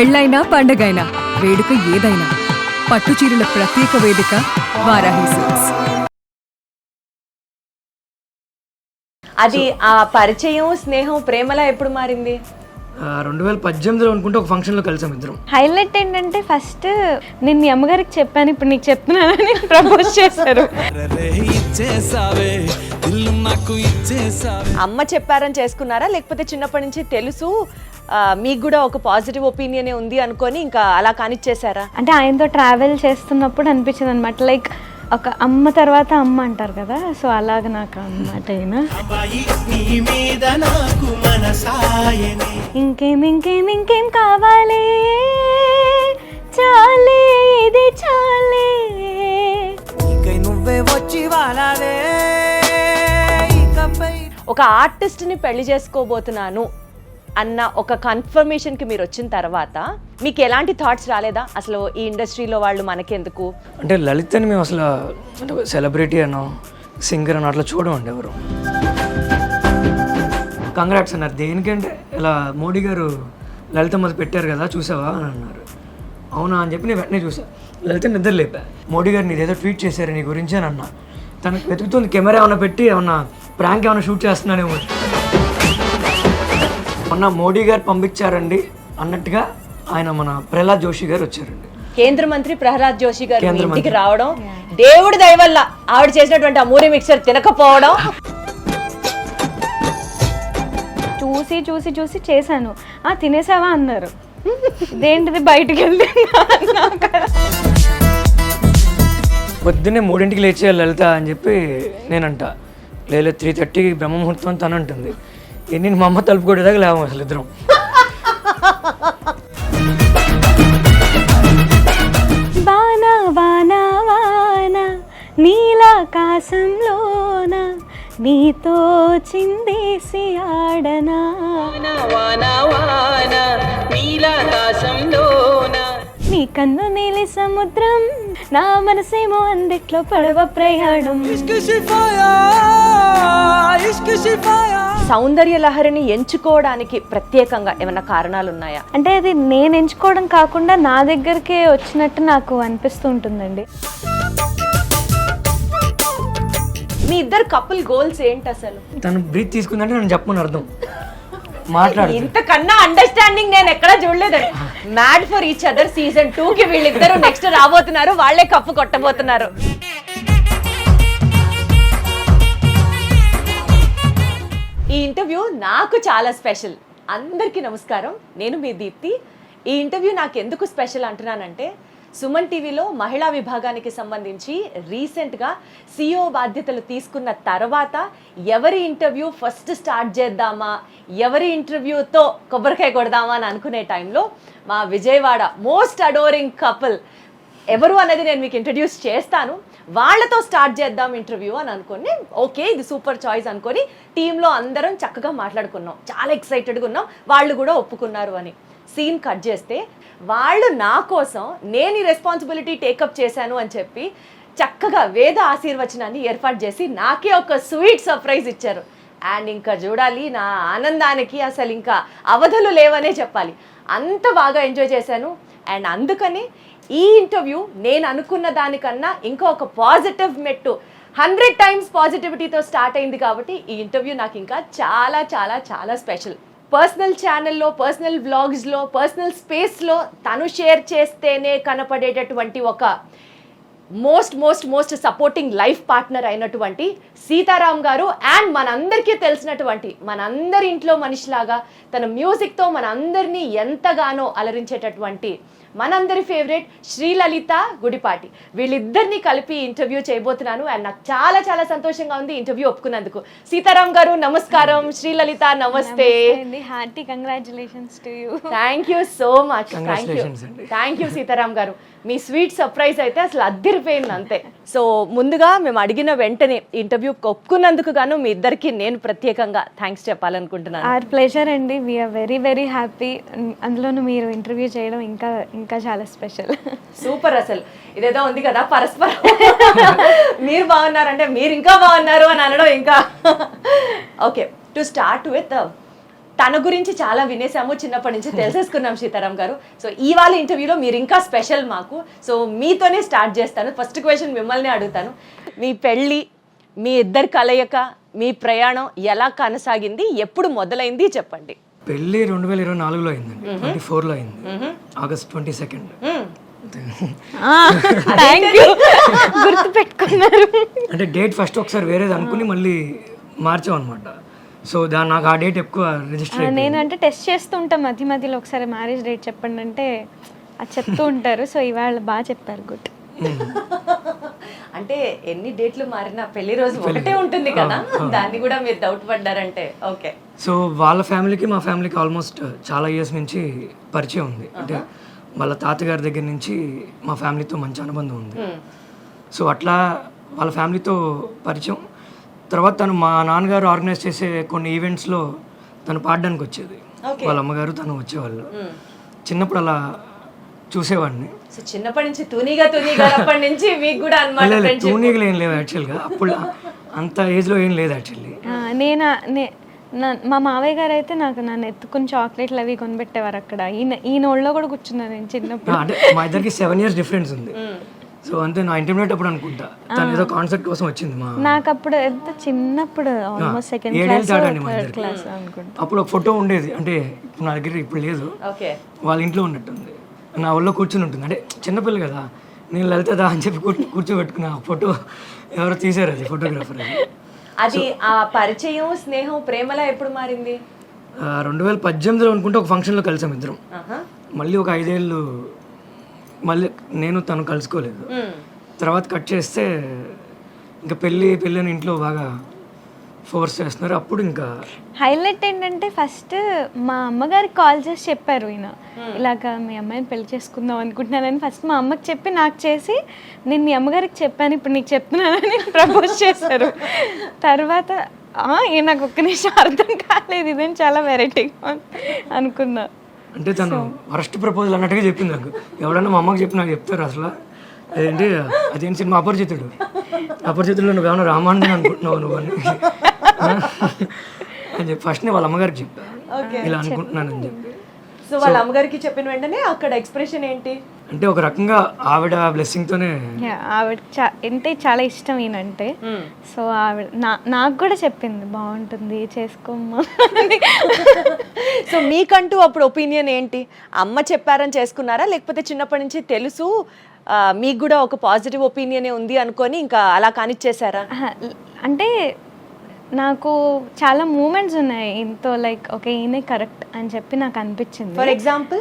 పెళ్ళైనా పండగైనా వేడుక ఏదైనా పట్టు చీరల ప్రత్యేక వేదిక వారాహి సిల్క్స్. అది ఆ పరిచయం స్నేహం ప్రేమలా ఎప్పుడు మారింది? 2018లో అనుకుంటే ఒక ఫంక్షన్లో కలిసాం ఇద్దరం. హైలైట్ ఏంటంటే ఫస్ట్ నేను మీ అమ్మగారికి చెప్పాను, ఇప్పుడు నీకు చెప్తున్నానని ప్రపోజ్ చేశారు. అమ్మ చెప్పారని చేసుకున్నారా, లేకపోతే చిన్నప్పటి నుంచి తెలుసు మీకు కూడా ఒక పాజిటివ్ ఒపీనియనే ఉంది అనుకొని ఇంకా అలా కానిచ్చేసారా? అంటే ఆయనతో ట్రావెల్ చేస్తున్నప్పుడు అనిపించింది అనమాట, లైక్ ఒక అమ్మ తర్వాత అమ్మ అంటారు కదా, సో అలాగ నాకు అన్నమాట. ఇంకేం ఇంకేం ఇంకేం కావాలి, చాలే ఇది చాలే. ఒక ఆర్టిస్ట్ని పెళ్లి చేసుకోబోతున్నాను అన్న ఒక కన్ఫర్మేషన్కి మీరు వచ్చిన తర్వాత మీకు ఎలాంటి థాట్స్ రాలేదా? అసలు ఈ ఇండస్ట్రీలో వాళ్ళు మనకెందుకు? అంటే లలితని మేము అసలు అంటే సెలబ్రిటీ అనో సింగర్ అనో అట్లా చూడమండి ఎవరు. కంగ్రాట్స్ అన్నారు. దేనికంటే ఇలా మోడీ గారు లలితమ్మది పెట్టారు కదా చూసావా అని అన్నారు. అవునా అని చెప్పి నేను వెంటనే చూసాను. లలిత నిద్ర లేపా. మోడీ గారు నీదేదో ట్వీట్ చేశారు నీ గురించి అని అన్నా. తనకు వెతుకుతుంది కెమెరా ఏమైనా పెట్టి ఏమన్నా ప్రాంక్ ఏమైనా షూట్ చేస్తున్నానేమో. మొన్న మోడీ గారు పంపించారండి అన్నట్టుగా ఆయన మన ప్రహ్లాద్ జోషి గారు వచ్చారండి. కేంద్ర మంత్రి ప్రహ్లాద్ జోషి గారు ఇంటికి రావడం, దేవుడి దయ వల్ల ఆవిడ చేసినటువంటి ఆ మూరి మిక్సర్ తినకపోవడం. చూసి చూసి చూసి చేశాను. తినేసావా అన్నారు. ఇదేంటిది బయటికి వెళ్తే పొద్దున్నే 3ంటికి లేచేయాలి లలిత అని చెప్పి నేనంట. లేదు 3:30కి బ్రహ్మముహూర్తం అని తను అంటుంది. నేను మా అమ్మ తలుపు కొట్టేదాకా లేవు అసలు ఇద్దరం. వానా వానా వానా నీలాకాశంలోన నీతో చిందేసి ఆడనా. నీ కన్ను నీలి సముద్రం, నా మనసేమో అందిట్లో పడవ ప్రయాణం. సౌందర్య లహరిని ఎంచుకోవడానికి ప్రత్యేకంగా ఏమైనా కారణాలు ఉన్నాయా? అంటే అది నేను ఎంచుకోవడం కాకుండా నా దగ్గరికే వచ్చినట్టు నాకు అనిపిస్తూ ఉంటుందండి. మీ ఇద్దరు కపుల్ గోల్స్ ఏంటి అసలు? తను బ్రీత్ తీసుకుందంటే నేను చెప్పమని అర్థం. మాట్లాడు. ఇంతకన్నా అండర్స్టాండింగ్ నేను ఎక్కడా చూడలేదండి. Mad for each other season 2కి వీళ్ళిద్దరు నెక్స్ట్ రాబోతున్నారు, వాళ్ళే కప్పు కొట్టబోతున్నారు. ఈ ఇంటర్వ్యూ నాకు చాలా స్పెషల్. అందరికీ నమస్కారం, నేను మీ దీప్తి. ఈ ఇంటర్వ్యూ నాకు ఎందుకు స్పెషల్ అంటున్నానంటే, సుమన్ టీవీలో మహిళా విభాగానికి సంబంధించి రీసెంట్గా CEO బాధ్యతలు తీసుకున్న తర్వాత ఎవరి ఇంటర్వ్యూ ఫస్ట్ స్టార్ట్ చేద్దామా, ఎవరి ఇంటర్వ్యూతో కొబ్బరికాయ కొడదామా అని అనుకునే టైంలో మా విజయవాడ మోస్ట్ అడోరింగ్ కపుల్ ఎవరు అనేది నేను మీకు ఇంట్రడ్యూస్ చేస్తాను. వాళ్ళతో స్టార్ట్ చేద్దాం ఇంటర్వ్యూ అని అనుకుని, ఓకే ఇది సూపర్ చాయిస్ అనుకొని టీంలో అందరం చక్కగా మాట్లాడుకున్నాం. చాలా ఎక్సైటెడ్గా ఉన్నాం, వాళ్ళు కూడా ఒప్పుకున్నారు అని. సీన్ కట్ చేస్తే వాళ్ళు నా కోసం నేను ఈ రెస్పాన్సిబిలిటీ టేకప్ చేశాను అని చెప్పి చక్కగా వేద ఆశీర్వచనాన్ని ఏర్పాటు చేసి నాకే ఒక స్వీట్ సర్ప్రైజ్ ఇచ్చారు. అండ్ ఇంకా చూడాలి, నా ఆనందానికి అసలు ఇంకా అవధులు లేవనే చెప్పాలి. అంత బాగా ఎంజాయ్ చేశాను. అండ్ అందుకని ఈ ఇంటర్వ్యూ నేను అనుకున్న దానికన్నా ఇంకా ఒక పాజిటివ్ మెట్టు 100 times పాజిటివిటీతో స్టార్ట్ అయింది. కాబట్టి ఈ ఇంటర్వ్యూ నాకు ఇంకా చాలా చాలా చాలా స్పెషల్. పర్సనల్ ఛానల్లో, పర్సనల్ వ్లాగ్స్లో, పర్సనల్ స్పేస్లో తను షేర్ చేస్తేనే కనపడేటటువంటి ఒక most most most supporting life partner అయినటువంటి సీతారాం గారు. అండ్ మనందరికీ తెలిసినటువంటి మనందరి ఇంట్లో మనిషిలాగా తన మ్యూజిక్తో మనందరినీ ఎంతగానో అలరించేటటువంటి మనందరి ఫేవరెట్ శ్రీలలిత గుడిపాటి. వీళ్ళిద్దరిని కలిపి ఇంటర్వ్యూ చేయబోతున్నాను. అండ్ నాకు చాలా చాలా సంతోషంగా ఉంది ఇంటర్వ్యూ ఒప్పుకున్నందుకు. సీతారాం గారు నమస్కారం, శ్రీలలిత నమస్తే. Hearty congratulations to you. Thank you so much. Thank you Sitaram గారు. మీ స్వీట్ సర్ప్రైజ్ అయితే అసలు అద్దిరిపోయింది అంతే. సో ముందుగా మేము అడిగిన వెంటనే ఇంటర్వ్యూ ఒప్పుకున్నందుకు గాను మీ ఇద్దరికి నేను ప్రత్యేకంగా థ్యాంక్స్ చెప్పాలనుకుంటున్నాను. ఆర్ ప్లెజర్ అండి, వీఆర్ వెరీ వెరీ హ్యాపీ. అందులోనూ మీరు ఇంటర్వ్యూ చేయడం ఇంకా ఇంకా చాలా స్పెషల్. సూపర్. అసలు ఇదేదో ఉంది కదా పరస్పరం, మీరు బాగున్నారంటే మీరు ఇంకా బాగున్నారు అని అనడం ఇంకా. ఓకే, టు స్టార్ట్ విత్ తన గురించి చాలా వినేసాము, చిన్నప్పటి నుంచి తెలిసేసుకున్నాం సీతారాం గారు. సో ఇవాళ ఇంటర్వ్యూలో మీరు ఇంకా స్పెషల్ మాకు. సో మీతోనే స్టార్ట్ చేస్తాను. ఫస్ట్ క్వశ్చన్ మిమ్మల్ని అడుగుతాను. మీ పెళ్ళి, మీ ఇద్దరు కలయిక, మీ ప్రయాణం ఎలా కొనసాగింది, ఎప్పుడు మొదలైంది చెప్పండి. పెళ్ళి 2024లో అయిందండి, 24లో అయింది, ఆగస్ట్ 22. గుర్తు పెట్టుకున్నారు. అంటే డేట్ ఫస్ట్ ఒకసారి వేరేది అనుకుని మళ్ళీ మార్చాం అనమాట. సో నాకు ఆ డేట్ ఎక్కువ రిజిస్టర్ అయింది. నేను అంటే టెస్ట్ చేస్తూ ఉంటాం మధ్య మధ్యలో, ఒకసారి మ్యారేజ్ డేట్ చెప్పండి అంటే అది చెప్తూ ఉంటారు. సో ఇవాళ బాగా చెప్పారు, గుడ్. అంటే ఎన్ని డేట్లు మారినా పెళ్లి రోజు ఒకటే ఉంటుంది కదా, దాన్ని కూడా మీరు డౌట్ పడ్డారంటే ఓకే. సో వాళ్ళ ఫ్యామిలీకి మా ఫ్యామిలీకి ఆల్మోస్ట్ చాలా ఇయర్స్ నుంచి పరిచయం ఉంది. అంటే వాళ్ళ తాతగారి దగ్గర నుంచి మా ఫ్యామిలీతో మంచి అనుబంధం ఉంది. సో అట్లా వాళ్ళ ఫ్యామిలీతో పరిచయం. తర్వాత తను మా నాన్నగారు ఆర్గనైజ్ చేసే కొన్ని ఈవెంట్స్లో తను పాడడానికి వచ్చేది. వాళ్ళ అమ్మగారు తను వచ్చేవాళ్ళు. చిన్నప్పుడు అలా చూసేవాడిని. సో చిన్నప్పటి నుంచి తూనీగా అప్పటి నుంచి మీకు కూడా అన్నమాట. తూనీగలు ఏం లేవు యాక్చువల్గా, అప్పుడు అంత ఏజ్లో ఏం లేదు యాక్చువల్లీ. మా మావయ్య గారు అయితే నన్ను ఎత్తుకుని చాక్లెట్లు అవి కొనిపెట్టేవారు అక్కడ. ఈయన ఒళ్ళో కూడా కూర్చున్నాను నేను చిన్నప్పుడు. అంటే మా ఇద్దరికి 7 years డిఫరెన్స్ ఉంది. సో అంతే, నా ఇంటర్మీడియట్ అప్పుడు అనుకుంటా తను ఏదో కాన్సెప్ట్ కోసం వచ్చింది. నాకు అప్పుడు ఎంత చిన్నప్పుడు ఆల్మోస్ట్ సెకండ్ క్లాస్ అనుకుంటా. అప్పుడు ఒక ఫోటో ఉండేది, అంటే ఇప్పుడు నా దగ్గర ఇప్పుడు లేదు, వాళ్ళ ఇంట్లో ఉన్నట్టుంది. నా ఒళ్ళో కూర్చుని ఉంటుంది. అంటే చిన్నపిల్ల కదా, నేను లలితదా అని చెప్పి కూర్చోబెట్టుకున్న ఫోటో ఎవరో తీసారు, అది ఫోటోగ్రాఫర్. అది ఆ పరిచయం, స్నేహం, ప్రేమలా ఎప్పుడు మారింది? 2018లో అనుకుంటే ఒక ఫంక్షన్లో కలిసాం ఇద్దరం. మళ్ళీ ఒక 5 ఏళ్ళు మళ్ళీ నేను తను కలుసుకోలేదు. తర్వాత కట్ చేస్తే ఇంకా పెళ్ళి అని ఇంట్లో బాగా ఫోర్స్ చేస్తున్నారు. అప్పుడు ఇంకా హైలైట్ ఏంటంటే ఫస్ట్ మా అమ్మగారికి కాల్ చేసి చెప్పారు, ఈయన ఇలాగ మీ అమ్మాయిని పెళ్లి చేసుకుందాం అనుకుంటున్నానని. ఫస్ట్ మా అమ్మకి చెప్పి నాకు చేసి, నేను మీ అమ్మగారికి చెప్పాను, ఇప్పుడు నీకు చెప్తున్నానని ప్రపోజ్ చేశారు. తర్వాత నాకు ఒక్క నిమిషం అర్థం కాలేదు, ఇదేం చాలా వెరైటీగా అనుకున్నా. అంటే తను ఫస్ట్ ప్రపోజల్ అన్నట్టుగా చెప్పింది నాకు. ఎవడన్నా మా అమ్మకి చెప్పి నాకు చెప్తారు అసలు. అదేంటి సినిమా అపరిచితుల్లో నువ్వు ఏమన్నా రామాయణం అనుకుంటున్నావు నువ్వు అని చెప్పి ఫస్ట్ వాళ్ళ అమ్మగారికి చెప్పాను, ఇలా అనుకుంటున్నానని చెప్పి. సో వాళ్ళ అమ్మగారికి చెప్పిన వెంటనే అక్కడ ఎక్స్ప్రెషన్ ఏంటి? అంటే ఒక రకంగా ఆవిడ బ్లెస్సింగ్ తోనే. ఆవిడ అంటే చాలా ఇష్టం ఈయనంటే. సో ఆవిడ నాకు కూడా చెప్పింది, బాగుంటుంది చేసుకోమ్మా. సో మీకంటూ అప్పుడు ఒపీనియన్ ఏంటి? అమ్మ చెప్పారని చేసుకున్నారా, లేకపోతే చిన్నప్పటి నుంచి తెలుసు మీకు కూడా ఒక పాజిటివ్ ఒపీనియనే ఉంది అనుకొని ఇంకా అలా కానిచ్చేసారా? అంటే నాకు చాలా మూమెంట్స్ ఉన్నాయి ఇంతో, లైక్ ఓకే ఈయనే కరెక్ట్ అని చెప్పి నాకు అనిపించింది. ఫర్ ఎగ్జాంపుల్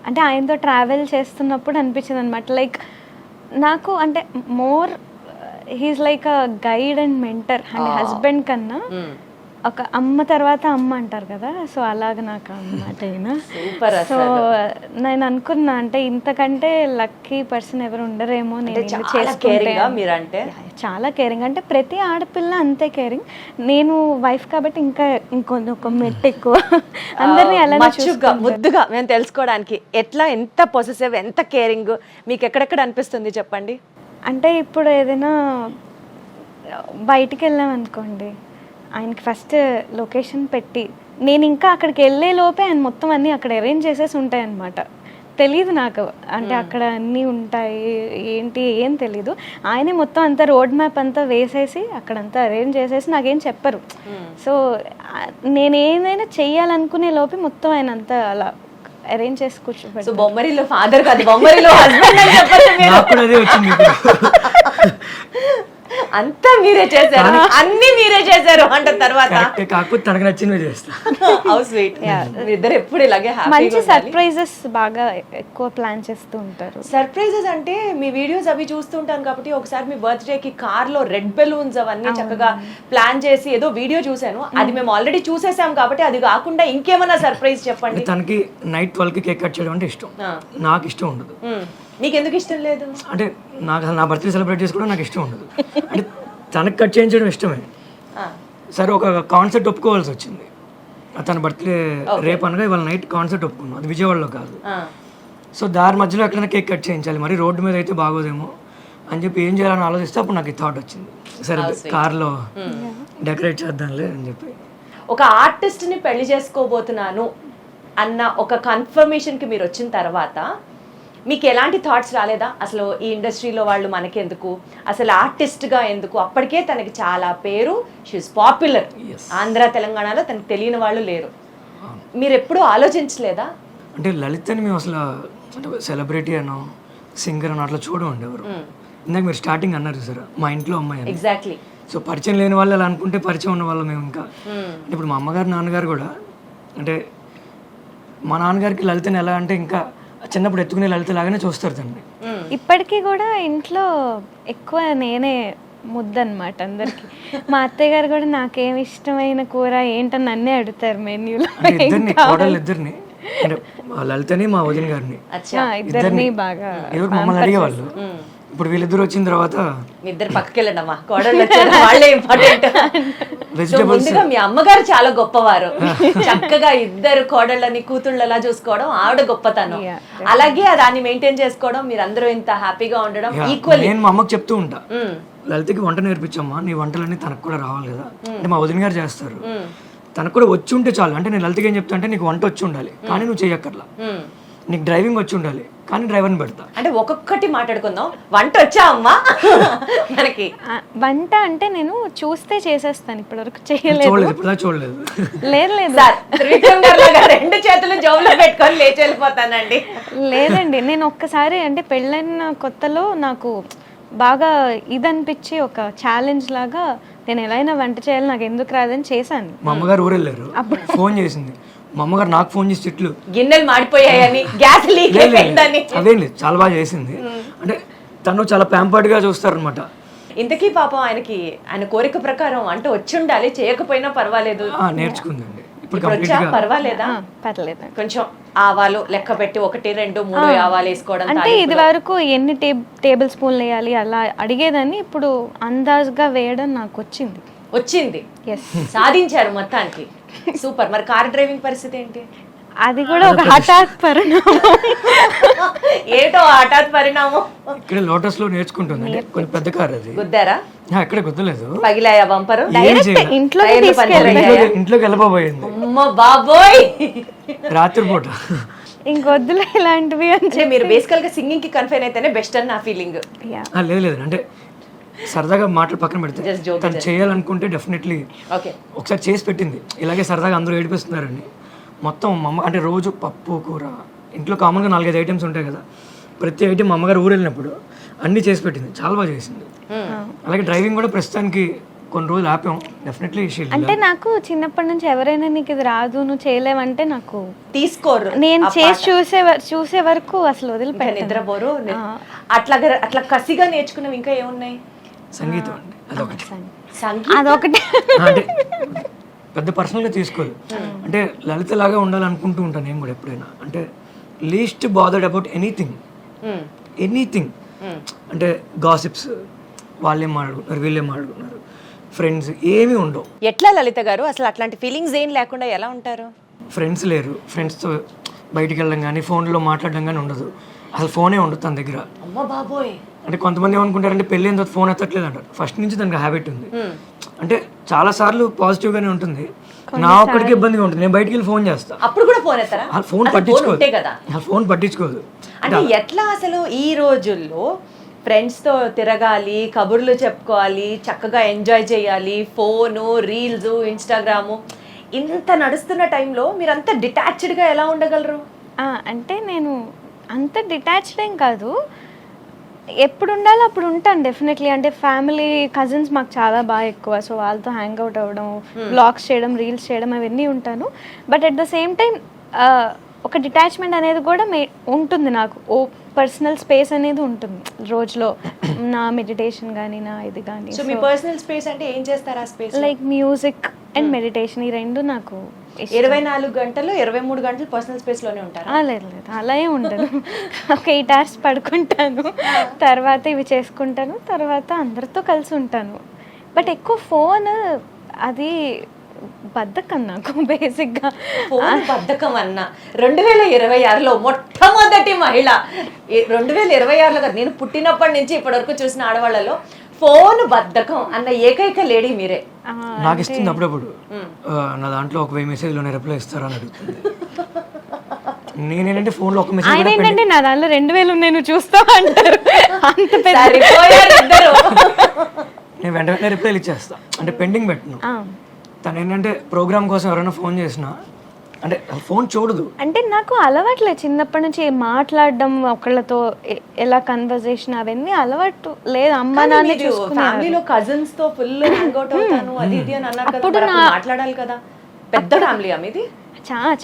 అంటే ఆయనతో ట్రావెల్ చేస్తున్నప్పుడు అనిపించింది అనమాట. లైక్ నాకు అంటే more he's like a guide and mentor. అంటే హస్బెండ్ కన్నా ఒక అమ్మ తర్వాత అమ్మ అంటారు కదా, సో అలాగ నాకు అన్నమాట ఈయన. సో నేను అనుకున్నా, అంటే ఇంతకంటే లక్కీ పర్సన్ ఎవరు ఉండరేమో నేను చేసుకుంటే. చాలా కేరింగ్, అంటే ప్రతి ఆడపిల్ల అంతే కేరింగ్. నేను వైఫ్ కాబట్టి ఇంకా ఇంకొక మెట్ ఎక్కువ. అందరినీ అలా ముద్దుగా మేము తెలుసుకోవడానికి ఎట్లా, ఎంత పొసెసివ్, ఎంత కేరింగ్ మీకు ఎక్కడెక్కడ అనిపిస్తుంది చెప్పండి. అంటే ఇప్పుడు ఏదైనా బయటికి వెళ్ళాం అనుకోండి, ఆయనకి ఫస్ట్ లొకేషన్ పెట్టి, నేను ఇంకా అక్కడికి వెళ్ళే లోపే ఆయన మొత్తం అన్నీ అక్కడ అరేంజ్ చేసేసి ఉంటాయి అన్నమాట. తెలీదు నాకు, అంటే అక్కడ అన్నీ ఉంటాయి ఏంటి ఏం తెలీదు. ఆయనే మొత్తం అంతా రోడ్ మ్యాప్ అంతా వేసేసి అక్కడంతా అరేంజ్ చేసేసి నాకేం చెప్పరు. సో నేను ఏదైనా చెయ్యాలనుకునే లోపే మొత్తం ఆయన అంతా అలా అరేంజ్ చేసి కూర్చోబెట్టారు. బొమ్మరిలో ఫాదర్ కాదు, బొమ్మరిలో హస్బెండ్ అని చెప్పచ్చు. అంతా మీరే చేశారు, అన్ని మీరే చేశారు అంటే తర్వాత కాకపోతే తనకు నచ్చినవి చేస్తా. How sweet. ఇద్దరు ఎప్పుడు ఇలాగే మంచి సర్ప్రైజెస్ బాగా ఎక్కువ ప్లాన్ చేస్తూ ఉంటారు. సర్ప్రైజెస్ అంటే మీ వీడియోస్ అవి చూస్తుంటాను కాబట్టి, ఒకసారి మీ బర్త్డే కి కార్ లో రెడ్ బెలూన్స్ అవన్నీ చక్కగా ప్లాన్ చేసి ఏదో వీడియో చూసాను. అది మేము ఆల్రెడీ చూసేసాం కాబట్టి అది కాకుండా ఇంకేమైనా సర్ప్రైజ్ చెప్పండి. తనకి నైట్ 12కి కేక్ కట్ చేయడం అంటే ఇష్టం, నాకు ఇష్టం ఉండదు. మీకు ఎందుకు ఇష్టం లేదు? అంటే నాకు నా బర్త్డే సెలబ్రేట్ చేసుకోవడం నాకు ఇష్టం ఉండదు. అంటే తనకు కట్ చేయించడం ఇష్టమే. సరే ఒక కాన్సెప్ట్ ఒప్పుకోవాల్సి వచ్చింది. తన బర్త్డే రేపు అనగా ఇవాళ నైట్ కాన్సెప్ట్ ఒప్పుకున్నాం, అది విజయవాడలో కాదు. సో దారి మధ్యలో ఎక్కడైనా కేక్ కట్ చేయించాలి, మరి రోడ్డు మీద అయితే బాగోదేమో అని చెప్పి ఏం చేయాలని ఆలోచిస్తే అప్పుడు నాకు ఈ థాట్ వచ్చింది, సరే కార్లో డెకరేట్ చేద్దాంలే అని చెప్పి. ఒక ఆర్టిస్ట్ని పెళ్లి చేసుకోబోతున్నాను అన్న ఒక కన్ఫర్మేషన్కి మీరు వచ్చిన తర్వాత మీకు ఎలాంటి థాట్స్ రాలేదా? అసలు ఈ ఇండస్ట్రీలో వాళ్ళు మనకెందుకు, అసలు ఆర్టిస్ట్గా ఎందుకు? అప్పటికే తనకి చాలా పేరు, షీఈస్ పాపులర్. ఆంధ్ర తెలంగాణలో తనకు తెలియని వాళ్ళు లేరు. మీరు ఎప్పుడూ ఆలోచించలేదా? అంటే లలితని మేము అసలు అంటే సెలబ్రిటీ అనో సింగర్ అనో అట్లా చూడమండి ఎవరు. ఇందాక మీరు స్టార్టింగ్ అన్నారు సార్, మా ఇంట్లో అమ్మాయి అని. ఎగ్జాక్ట్లీ. సో పరిచయం లేని వాళ్ళు అలా అనుకుంటే పరిచయం ఉన్న వాళ్ళు మేము ఇంకా. అంటే ఇప్పుడు మా అమ్మగారు నాన్నగారు కూడా అంటే మా నాన్నగారికి లలితని ఎలా అంటే ఇంకా చిన్నప్పుడు ఎత్తుకునే లలిత లాగానే చూస్తారు తనని. ఇప్పటికీ కూడా ఇంట్లో ఎక్కువ నేనే ముద్దనమాట అందరికి. మా అత్తయ్య గారు కూడా నాకేం ఇష్టమైన కూర ఏంటని నన్నే అడుగుతారు మెన్యూలో. అంటే ఇద్దరిని కోడలు ఇద్దరిని అంటే మా లలితని మా వదిన గారిని ఇద్దరిని బాగా ఎవరు మమ్మల్ని అడిగేవాళ్ళు. ఇప్పుడు వీళ్ళిద్దరు వచ్చిన తర్వాత మీ ఇద్దరు పక్కకి వెళ్ళండమ్మా, కోడళ్ళు వచ్చారు వాళ్ళే ఇంపార్టెంట్. వెజిటేబుల్స్ ముందుగా మీ అమ్మగారు చాలా గొప్పవారు, చక్కగా ఇద్దరు కోడళ్ళని కూతుళ్ళలా చూసుకోవడం ఆవిడ గొప్పతనం. అలాగే దాన్ని మెయింటైన్ చేసుకోవడం, మీరందరూ ఇంత హ్యాపీగా ఉండడం ఈక్వల్. నేను మా అమ్మకి చెప్తూ ఉంటా, లలితకి వంట నేర్పించమ్మా, నీ వంటలన్నీ తనకు కూడా రావాలి కదా. అంటే మా వదిన గారు చేస్తారు, తనకు కూడా వచ్చి ఉంటే చాలు. అంటే నేను లలితకి ఏం చెప్తా అంటే నీకు వంట వచ్చి ఉండాలి కానీ నువ్వు చేయక్కర్లా, నీకు డ్రైవింగ్ వచ్చి ఉండాలి కానీ డ్రైవర్ని పెడతా. అంటే ఒక్కొక్కటి మాట్లాడుకుందాం. వంట వచ్చా అమ్మా మనకి? వంట అంటే నేను చూస్తే చేసేస్తాను, ఇప్పటివరకు చేయలేదు. చూడలేదు, ఇప్పుడు చూడలేదు. లేదు లేదు సార్, త్రివిక్రమ్ గారు లాగా రెండు చేతులు జోబులో పెట్టుకొని లేచి వెళ్ళిపోతానండి. లేదండి, నేను ఒక్కసారి అంటే పెళ్ళైన కొత్తలో నాకు బాగా ఇదనిపించి ఒక ఛాలెంజ్ లాగా నేను ఎలా అయినా వంట చేయాలి, నాకు ఎందుకు రాదని చేశాను. మా అమ్మగారు ఊరు వెళ్ళారు, ఫోన్ చేసింది. మా అమ్మగారు నాకు ఫోన్ చేసి తిట్లు, గిన్నెలు మాడిపోయాయని, గ్యాస్ లీక్ అయిపోయిందని. అదేం లేదు, చాలా బాగా చేసింది. అంటే తను చాలా ప్యాంపర్డ్ గా చూస్తారు అనమాట. ఇంతకీ పాపం ఆయన కోరిక ప్రకారం వంట వచ్చి ఉండాలి, చేయకపోయినా పర్వాలేదు, నేర్చుకుందండి ఇప్పుడు ఇప్పుడు కంప్లీట్ వచ్చా గా. పర్వాలేదా? పర్లేదు. కొంచెం ఆవాలు లెక్క పెట్టి 1 2 3 ఆవాలు వేసుకోవడం, అంటే ఇది వరకు ఎన్ని టేబుల్ స్పూన్లు వేయాలి అలా అడిగేదాన్ని, ఇప్పుడు అందాజుగా వేయడం నాకు వచ్చింది. వచ్చింది, ఎస్, సాధించారు మొత్తానికి. సూపర్. మరి కార్ డ్రైవింగ్ పరిస్థితి ఏంటి? అది కూడా ఒక హఠాత్ పరిణామం. ఏటో హఠాత్ పరిణామం. ఇక్కడ లోటస్ లో నేర్చుకుంటుంది, కొంచెం పెద్ద కార్ అది. గుద్దారా? ఎక్కడ గుద్దలేదు, పగిలాయా బంపరు? డైరెక్ట్ ఇంట్లోకి టైర్లు తీసుకెళ్ళి ఇంట్లోకి వెళ్ళిపోయింది అమ్మ బాబోయ్. రాత్రి పూట. ఇంకొద్దులే ఇలాంటివి అంటే మీరు బేసికల్ గా సింగింగ్ కి కన్ఫైన్ అయితేనే బెస్ట్ అని నా ఫీలింగ్. లేదు లేదు, అంటే సరదాగా మాటలు పక్కన పెడితే Just joke, తను చేయాలనుకుంటే డెఫినెట్లీ ఓకే. ఒకసారి చేసి పెట్టింది. ఇలాగే సరదాగా అందరూ ఏడిపిస్తున్నారని మొత్తం మా అమ్మ అంటే రోజు పప్పు కూర ఇంట్లో కామన్గా 4-5 ఐటమ్స్ ఉంటాయి కదా, ప్రతి ఐటమ్ మా అమ్మగారు ఊరు వెళ్ళినప్పుడు అన్నీ చేసి పెట్టింది, చాలా బాగా చేసింది. అలాగే డ్రైవింగ్ కూడా ప్రస్తుతానికి కొన్ని రోజులు ఆపాం. డెఫినెట్లీ అంటే నాకు చిన్నప్పటి నుంచి ఎవరైనా నీకు ఇది రాదు నువ్వు చేయలేవంటే నాకు తీసుకోరు, నేను చేసి చూసే వరకు అసలు వదిలిపెట్టాను. నిద్రపోరు. అట్లా కసిగా నేర్చుకున్నవి ఇంకా ఏమున్నాయి? సంగీతం అండి, అదొకటి. సంగీతం అదొకటి. అంటే పెద్ద పర్సనల్గా తీసుకోదు, అంటే లలిత లాగా ఉండాలనుకుంటూ ఉంటాను నేను కూడా ఎప్పుడైనా. అంటే లీస్ట్ బాదర్డ్ అబౌట్ ఎనీథింగ్. అంటే గాసిప్స్, వాళ్ళేం మాట్లాడుకుంటున్నారు వీళ్ళేం మాట్లాడుకున్నారు, ఫ్రెండ్స్ ఏమీ ఉండవు. ఎట్లా లలిత గారు అసలు అట్లాంటి ఫీలింగ్స్ ఏం లేకుండా ఎలా ఉంటారు? ఫ్రెండ్స్ లేరు, ఫ్రెండ్స్తో బయటికి వెళ్ళడం కానీ ఫోన్లో మాట్లాడడం కానీ ఉండదు, అసలు ఫోనే ఉండదు తన దగ్గర. అమ్మ బాబోయ్. అంటే కొంతమంది ఏమనుకుంటారంటే పెళ్ళి అయిన తర్వాత ఫోన్ ఎత్తట్లేదు అంటారు. ఫస్ట్ నుంచి దానికి హ్యాబిట్ ఉంది. అంటే చాలా సార్లు పాజిటివ్గానే ఉంటుంది, నా ఒక్కడికి ఇబ్బందిగా ఉంటుంది. నేను బయటికి వెళ్ళి ఫోన్ చేస్తా, అప్పుడు కూడా ఫోన్ ఎత్తారా? ఫోన్ పట్టించుకోదు కదా. ఫోన్ పట్టించుకోదు. అంటే ఎట్లా అసలు ఈ రోజుల్లో ఫ్రెండ్స్తో తిరగాలి, కబుర్లు చెప్పుకోవాలి, చక్కగా ఎంజాయ్ చేయాలి, ఫోను, రీల్స్, ఇన్స్టాగ్రాము ఇంత నడుస్తున్న టైంలో మీరంతా డిటాచ్డ్గా ఎలా ఉండగలరు? అంటే నేను అంత డిటాచ్డ్ ఏం కాదు, ఎప్పుడు ఉండాలో అప్పుడు ఉంటాను డెఫినెట్లీ. అంటే ఫ్యామిలీ కజిన్స్ మాకు చాలా బాగా ఎక్కువ, సో వాళ్ళతో హ్యాంగ్ అవుట్ అవ్వడం, బ్లాగ్స్ చేయడం, రీల్స్ చేయడం అవన్నీ ఉంటాను. But at the same time ఒక డిటాచ్మెంట్ అనేది కూడా ఉంటుంది నాకు. పర్సనల్ స్పేస్ అనేది ఉంటుంది రోజులో, నా మెడిటేషన్ కానీ నా ఇది కానీ. సో మీ పర్సనల్ స్పేస్ అంటే ఏం చేస్తారు ఆ space? Like music and meditation, ఈ రెండు నాకు 24 గంటలు 23 గంటలు పర్సనల్ స్పేస్ లోనే ఉంటారు? లేదు లేదు, అలా ఏం ఉండదు. ఒక 8 hours పడుకుంటాను, తర్వాత ఇవి చేసుకుంటాను, తర్వాత అందరితో కలిసి ఉంటాను. బట్ ఎక్కువ ఫోన్ అది బద్ధకం నాకు బేసిక్గా. ఫోన్ బద్ధకం అన్న 2026లో మొట్టమొదటి మహిళ, 2026లో కాదు, నేను పుట్టినప్పటి నుంచి ఇప్పటివరకు చూసిన ఆడవాళ్ళలో ఫోన్ బద్ధకం అన్న ఏకైక లేడీ మీరే. నాకు ఇస్తుంది అప్పుడప్పుడు. నా దాంట్లో ఒక 1000 మెసేజ్లు రిప్లై ఇస్తారా అని అడుగుతుంది. నేనేంటంటే ఫోన్లో ఒక మెసేజ్ ఆయన ఏంటంటే నా దాంట్లో 2000 ఉన్నాయి నువ్వు చూస్తావా అంటారు. అంత పెద్ద సరిపోయారు ఇద్దరు. నేను వెంటనే రిప్లైలు ఇచ్చేస్తా, అంటే పెండింగ్ పెట్టను. తను ఏంటంటే ప్రోగ్రామ్ కోసం ఎవరైనా ఫోన్ చేసినా అంటే ఫోన్ చూడదు. అంటే నాకు అలవాట్లేదు చిన్నప్పటి నుంచి మాట్లాడడం ఒకళ్ళతో ఎలా కన్వర్జేషన్ అవన్నీ అలవాటు లేదు. అమ్మ నాన్న చూసుకున్నారు. ఫ్యామిలీలో కజిన్స్ తో ఫుల్ హ్యాంగ్ అవుట్ అవుతాను అది ఇది అని అన్నారు కదా, మరి అప్పుడు మాట్లాడాలి కదా. పెద్ద ఫ్యామిలీ మీది?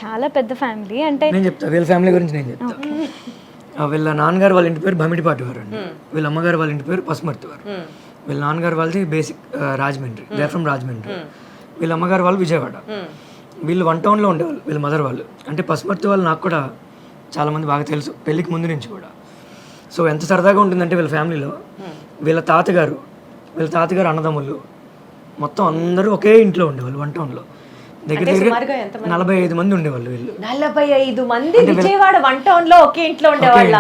చాలా పెద్ద ఫ్యామిలీ. అంటే నేను చెప్తా వీళ్ళ ఫ్యామిలీ గురించి నేను చెప్తా. వీళ్ళ నాన్నగారు వాళ్ళ ఇంటి పేరు భమిడిపాటి వారు అండి. వీళ్ళ అమ్మగారు వాళ్ళ ఇంటి పేరు పసుమర్తి వారు. వీళ్ళ నాన్నగారు వాళ్ళది basic Rajahmundry, they from Rajahmundry. వీళ్ళ అమ్మగారు వాళ్ళు విజయవాడ. వీళ్ళు 1 టౌన్లో ఉండేవాళ్ళు వీళ్ళ మదర్ వాళ్ళు. అంటే పసుమర్తి వాళ్ళు నాకు కూడా చాలామంది బాగా తెలుసు పెళ్ళికి ముందు నుంచి కూడా. సో ఎంత సరదాగా ఉంటుందంటే వీళ్ళ ఫ్యామిలీలో వీళ్ళ తాతగారు అన్నదమ్ములు మొత్తం అందరూ ఒకే ఇంట్లో ఉండేవాళ్ళు 1 టౌన్లో. దగ్గర దగ్గర 45 మంది ఉండేవాళ్ళు వీళ్ళు. 45 మంది విజయవాడ 1 టౌన్ లో ఒకే ఇంట్లో ఉండేవాళ్ళు.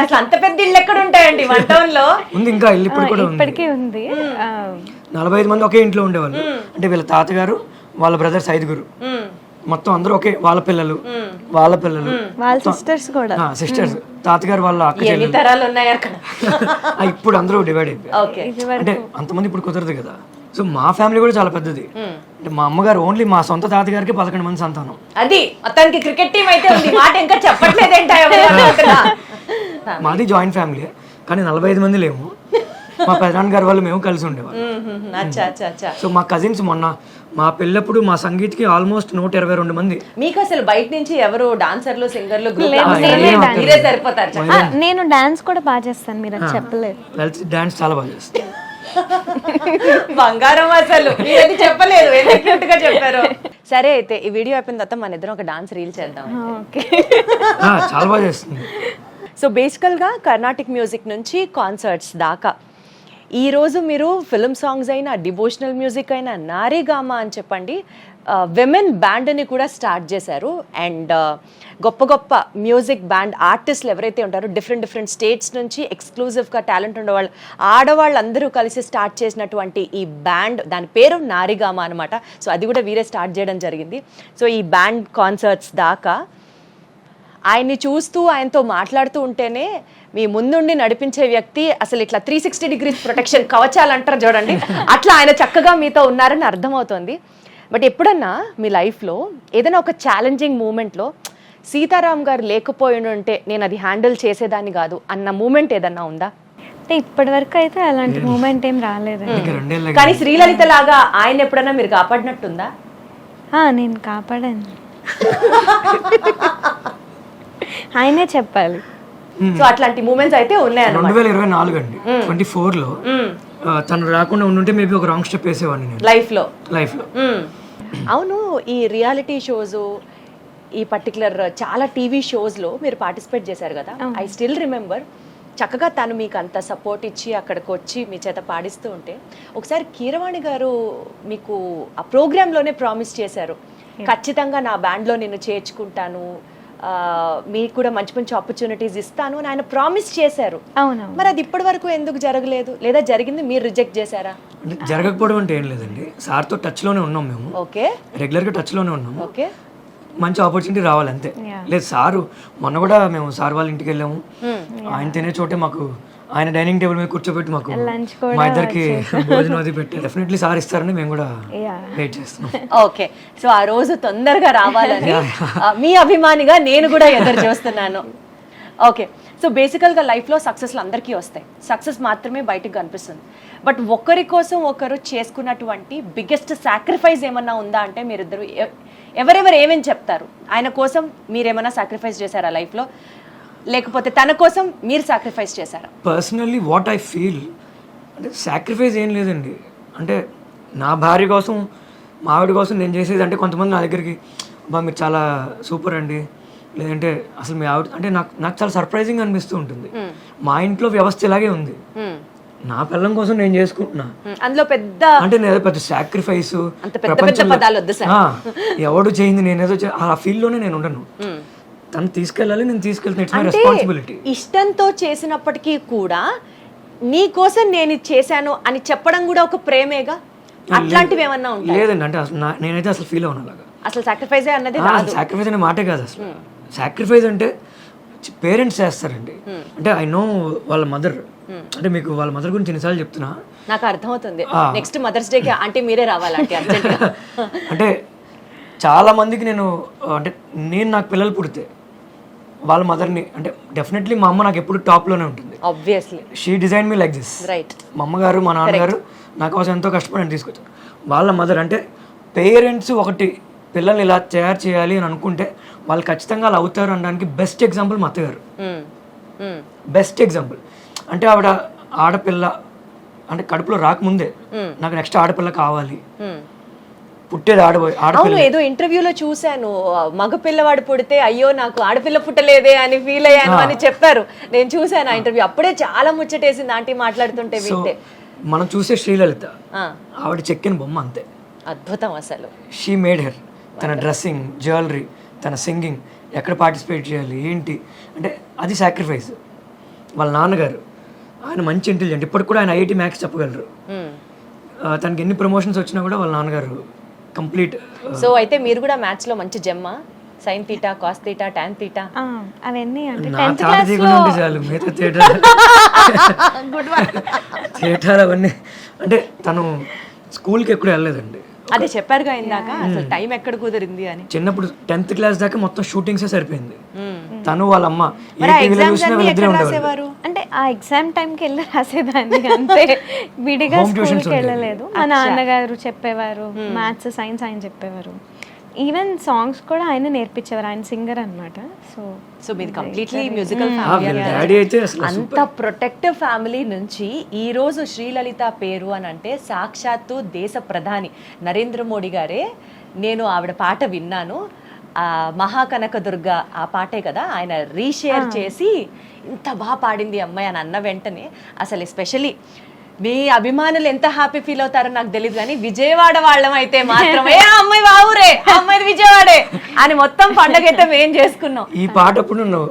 అసలు అంత పెద్ద ఇల్లు ఎక్కడ ఉంటాయండి 1 టౌన్ లో? ఉంది, ఇంకా ఇల్లు ఇప్పుడు కూడా ఇప్పటికీ ఉంది. 45 మంది ఒకే ఇంట్లో ఉండేవాళ్ళు. అంటే వీళ్ళ తాతగారు వాళ్ళ బ్రదర్స్ 5గురు మొత్తం అందరూ ఒకే, వాళ్ళ పిల్లలు వాళ్ళ సిస్టర్స్ కూడా సిస్టర్స్, తాతగారు వాళ్ళ అక్క చెల్లెలు. తరాలు ఉన్నాయి అక్కడ. ఇప్పుడు అందరూ డివైడ్ అయిపోయారు. అంటే అంతమంది ఇప్పుడు కుదరదు కదా. సో మా ఫ్యామిలీ కూడా చాలా పెద్దది. అంటే మా అమ్మగారు ఓన్లీ మా సొంత తాతగారికి 11 మంది సంతానం. అది మొత్తానికి క్రికెట్ టీం అయితే ఉంది, మాట ఇంకా చెప్పట్లేదేంట. మాది జాయింట్ ఫ్యామిలీ కానీ 45 మంది లేము. మా పెదనాన్న గారు వాళ్ళు మేము కలిసి ఉండేవాళ్ళం. సో మా కజిన్స్ మొన్న మా పెళ్ళప్పుడు మా సంగీత్కి ఆల్మోస్ట్ 122 మంది. మీకు అసలు బయట నుంచి ఎవరు డాన్సర్లు సింగర్లు మీరే సరిపోతారు. నేను డాన్స్ కూడా బాగా చేస్తాను, మీరు అది చెప్పలేదు. డాన్స్ చాలా బాగా చేస్తాను. బంగారం అసలు మీరేది చెప్పలేదు, క్యూట్ గా చెప్పారు. సరే అయితే ఈ వీడియో అయిపోయిన తర్వాత మన ఇద్దరం ఒక డాన్స్ రీల్ చేద్దాం. చాలా బాగా చేస్తుంది. సో బేసికల్గా కర్ణాటిక్ మ్యూజిక్ నుంచి కాన్సర్ట్స్ దాకా ఈరోజు మీరు ఫిల్మ్ సాంగ్స్ అయినా డివోషనల్ మ్యూజిక్ అయినా నారీగామా అని చెప్పండి విమెన్ బ్యాండ్ని కూడా స్టార్ట్ చేశారు. అండ్ గొప్ప గొప్ప మ్యూజిక్ బ్యాండ్ ఆర్టిస్టులు ఎవరైతే ఉంటారో డిఫరెంట్ స్టేట్స్ నుంచి ఎక్స్క్లూజివ్గా టాలెంట్ ఉండేవాళ్ళు ఆడవాళ్ళందరూ కలిసి స్టార్ట్ చేసినటువంటి ఈ బ్యాండ్, దాని పేరు నారీగామా అనమాట. సో అది కూడా వీరే స్టార్ట్ చేయడం జరిగింది. సో ఈ బ్యాండ్ కాన్సర్ట్స్ దాకా ఆయన్ని చూస్తూ ఆయనతో మాట్లాడుతూ ఉంటేనే మీ ముందుండి నడిపించే వ్యక్తి అసలు ఇట్లా 360 డిగ్రీస్ ప్రొటెక్షన్ కవచాలు అంటారు చూడండి, అట్లా ఆయన చక్కగా మీతో ఉన్నారని అర్థమవుతుంది. బట్ ఎప్పుడన్నా మీ లైఫ్లో ఏదైనా ఒక ఛాలెంజింగ్ మూమెంట్లో సీతారాం గారు లేకపోయి ఉంటే నేను అది హ్యాండిల్ చేసేదాన్ని కాదు అన్న మూమెంట్ ఏదన్నా ఉందా? అంటే ఇప్పటి వరకు అయితే అలాంటి మూమెంట్ ఏం రాలేదండి. కానీ శ్రీలలిత లాగా ఆయన ఎప్పుడన్నా మీరు కాపాడినట్టుందా? నేను కాపాడాను, ఆయనే చెప్పాలి. సో అట్లాంటి మూమెంట్స్ అయితే ఉన్నాయి. 2024 అండి 24లో తను రాకుండా ఉండుంటే మేబీ ఒక రాంగ్ స్టెప్ వేసేవాడిని నేను లైఫ్ లో. అవును, ఈ రియాలిటీ షోస్ ఈ పర్టికులర్ చాలా టీవీ షోస్లో మీరు పార్టిసిపేట్ చేశారు కదా. ఐ స్టిల్ రిమెంబర్ చక్కగా తను మీకు అంత సపోర్ట్ ఇచ్చి అక్కడికి వచ్చి మీ చేత పాడిస్తూ ఉంటే ఒకసారి కీరవాణి గారు మీకు ఆ ప్రోగ్రాంలోనే ప్రామిస్ చేశారు, ఖచ్చితంగా నా బ్యాండ్లో నిన్ను చేర్చుకుంటాను, మీకు కూడా మంచి మంచి ఆపర్చునిటీస్ ఇస్తాను అని ఆయన ప్రామిస్ చేశారు. అవును, మరి అది ఇప్పటి వరకు ఎందుకు జరగలేదు, లేదా జరిగింది మీరు రిజెక్ట్ చేశారా? జరగకపోవడం అంటే ఏం లేదండి, సార్తో టచ్లోనే ఉన్నాం మేము. ఓకే, రెగ్యులర్గా టచ్లోనే ఉన్నాం. ఓకే, మంచి ఆపర్చునిటీ రావాలి అంతే. లేదు సారు మొన్న కూడా మేము సార్ వాళ్ళ ఇంటికి వెళ్ళాము, ఆయన తినే చోటే మాకు ఆయన డైనింగ్ టేబుల్ మీద కూర్చోబెట్టి మాకు మా ఇద్దరికి భోజనం అది పెట్టి డెఫినెట్లీ సార్ ఇస్తారని మేము కూడా వెయిట్ చేస్తున్నాం. ఓకే, సో ఆ రోజు తొందరగా రావాలని మీ అభిమానిగా నేను కూడా ఎదురు చూస్తున్నాను. ఓకే, సో బేసికల్గా లైఫ్లో సక్సెస్లు అందరికీ వస్తాయి, సక్సెస్ మాత్రమే బయటకు కనిపిస్తుంది. బట్ ఒకరి కోసం ఒకరు చేసుకున్నటువంటి బిగ్గెస్ట్ సాక్రిఫైస్ ఏమన్నా ఉందా అంటే మీరిద్దరు ఎవరెవరు ఏమేమి చెప్తారు? ఆయన కోసం మీరేమన్నా సాక్రిఫైస్ చేశారా లైఫ్లో, లేకపోతే తన కోసం మీరు సాక్రిఫైస్ చేశారా? పర్సనల్లీ వాట్ ఐ ఫీల్ అంటే సాక్రిఫైస్ ఏం లేదండి. అంటే నా భార్య కోసం మా ఆవిడ కోసం నేను చేసేది అంటే కొంతమంది నా దగ్గరికి బా మీరు చాలా సూపర్ అండి, లేదంటే అసలు మీ ఆవిడ అంటే నాకు చాలా సర్ప్రైజింగ్ అనిపిస్తూ ఉంటుంది. మా ఇంట్లో వ్యవస్థ ఇలాగే ఉంది, నా పిల్లం కోసం నేను చేసుకుంటున్నా, అందులో పెద్ద అంటే నేను పెద్ద సాక్రిఫైస్ ఎవడు చేయింది నేనేదో ఆ ఫీల్డ్ లోనే నేను ఉండను. తను తీసుకెళ్ళాలి, నేను తీసుకెళ్తాను, ఇట్స్ మై రెస్పాన్సిబిలిటీ. ఇష్టంతో చేసినప్పటికీ కూడా నీ కోసం నేను ఇది చేశాను అని చెప్పడం కూడా ఒక ప్రేమేగా. అట్లాంటివి ఏమన్నా ఉంటాయి? లేదండి, అంటే అసలు నేనైతే అసలు ఫీల్ అవ్వను అలాగా. అసలు సాక్రిఫైస్ అన్నది రాదు. సాక్రిఫైస్ అనే మాటే కాదు అసలు. సాక్రిఫైస్ అంటే పేరెంట్స్ చేస్తారండి. అంటే ఐ నో వాళ్ళ మదర్, అంటే మీకు వాళ్ళ మదర్ గురించి ఎన్నిసార్లు చెప్తున్నా నాకు అర్థమవుతుంది. నెక్స్ట్ మదర్స్ డేకి అంటే మీరే రావాలంటే అర్జెంట్గా. అంటే చాలా మందికి అంటే నేను నాకు పిల్లలు పుడితే వాళ్ళ మదర్ని, అంటే డెఫినెట్లీ మా అమ్మ నాకు ఎప్పుడు టాప్లోనే ఉంటుంది. Obviously she design me like this. Right. మా అమ్మగారు మా నాన్నగారు నా కోసం ఎంతో కష్టపడి తీసుకొచ్చారు. వాళ్ళ మదర్ అంటే పేరెంట్స్ ఒకటి పిల్లల్ని ఇలా తయారు చేయాలి అని అనుకుంటే వాళ్ళు ఖచ్చితంగా అలా అవుతారు అనడానికి బెస్ట్ ఎగ్జాంపుల్ మా అత్తగారు. Best example. అంటే ఆవిడ ఆడపిల్ల అంటే కడుపులో రాకముందే నాకు నెక్స్ట్ ఆడపిల్ల కావాలి, పుట్టేది ఆడపిల్ల. అవును, ఏదో ఇంటర్వ్యూలో చూశాను, మగ పిల్లవాడు పుడితే అయ్యో నాకు ఆడపిల్ల పుట్టలేదే అని ఫీల్ అయ్యాను అని చెప్పారు. నేను చూశాను ఆ ఇంటర్వ్యూ. అప్పుడే చాలా ముచ్చటేసింది ఆంటీ మాట్లాడుతుంటే వింటే. మనం చూసే శ్రీలలిత ఆవిడ చెక్కిన బొమ్మ అంతే. అద్భుతం అసలు. She made her. తన డ్రెస్సింగ్, జ్యువెలరీ, తన సింగింగ్, ఎక్కడ పార్టిసిపేట్ చేయాలి ఏంటి అంటే అది సాక్రిఫైస్. వాళ్ళ నాన్నగారు ఆయన మంచి ఇంటెలిజెంట్, ఇప్పటికి కూడా ఆయన ఐఐటి మ్యాథ్స్ చెప్పగలరు. తనకి ఎన్ని ప్రమోషన్స్ వచ్చినా కూడా వాళ్ళ నాన్నగారు కంప్లీట్. సో అయితే మీరు కూడా మ్యాథ్స్ లో మంచి Gemma? Sine theta, cos theta, tan theta అవన్నీ అంటే నా తాత దిగుంటే చాలు, మిగతా థియేటర్ అవన్నీ. అంటే తను స్కూల్కి ఎప్పుడు వెళ్ళలేదండి. అదే చెప్పారుగా ఇందాక, అసలు టైం ఎక్కడ కుదిరింది అని. చిన్నప్పుడు 10th క్లాస్ దాకా మొత్తం షూటింగ్సే సరిపోయింది. తను వాళ్ళ అమ్మ అంటే ఆ ఎగ్జామ్ టైంకి వెళ్ళి రాసేదాన్ని అంతే, విడిగా స్కూల్కి వెళ్ళలేదు. మా నాన్నగారు చెప్పేవారు, మ్యాథ్స్ సైన్స్ ఆయన చెప్పేవారు. ఈవెన్ సాంగ్స్ కూడా ఆయన నేర్పించేవారు, ఆయన సింగర్ అనమాట. సో మీది కంప్లీట్లీ మ్యూజికల్ ఫ్యామిలీ. అంత ప్రొటెక్టివ్ ఫ్యామిలీ నుంచి ఈ రోజు శ్రీలలిత పేరు అని అంటే సాక్షాత్తు దేశ ప్రధాని నరేంద్ర మోడీ గారే, నేను ఆవిడ పాట విన్నాను, మహాకనకదుర్గ ఆ పాటే కదా, ఆయన రీషేర్ చేసి ఇంత బాగా పాడింది అమ్మాయి అని అన్న వెంటనే అసలు ఎస్పెషలీ మీ అభిమానులు ఎంత హ్యాపీ ఫీల్ అవుతారో నాకు తెలియదు, కానీ విజయవాడ వాళ్ళం అయితే మాత్రమే అమ్మాయి బావురే, అమ్మాయి విజయవాడే అని మొత్తం పండగ అయితే మేము చేసుకున్నాం. ఈ పాట అప్పుడు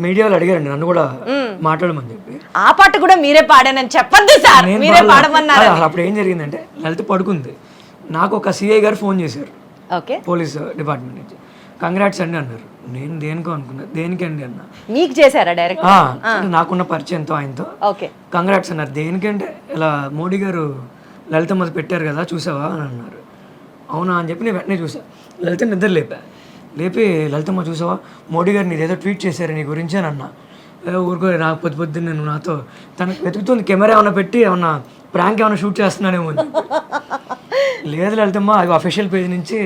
మీడియాలో అడిగారండి నన్ను కూడా మాట్లాడమని చెప్పి. ఆ పాట కూడా మీరే పాడానని చెప్పొద్దు సార్, మీరే పాడమన్నారు. అప్పుడు ఏం జరిగిందంటే లలిత పడుకుంది, నాకు ఒక సిఐ గారు ఫోన్ చేశారు, ఓకే, పోలీస్ డిపార్ట్మెంట్ నుంచి. కంగ్రాట్స్ అండి అన్నారు. నేను దేనికో అనుకున్నా, దేనికండి అన్న. మీకు చేశారా డైరెక్ట్? నాకున్న పరిచయంతో ఆయనతో ఓకే కంగ్రాట్స్ అన్నారు. దేనికంటే ఇలా మోడీ గారు లలిత మధ్య పెట్టారు కదా చూసావా అని అన్నారు. అవునా అని చెప్పి నేను వెంటనే చూసా. లలిత నిద్ర లేపి లలితమ్మ చూసావా మోడీ గారు నీదేదో ట్వీట్ చేశారు నీ గురించి అని అన్నా. ఊరుకో, నాకు పొద్దున్న నేను నాతో తనకు వెతుకుతుంది, కెమెరా ఏమైనా పెట్టి ఏమన్నా ప్రాంక్ ఏమైనా షూట్ చేస్తున్నానేమో. లేదు లలితమ్మ, అది అఫీషియల్ పేజ్ నుంచి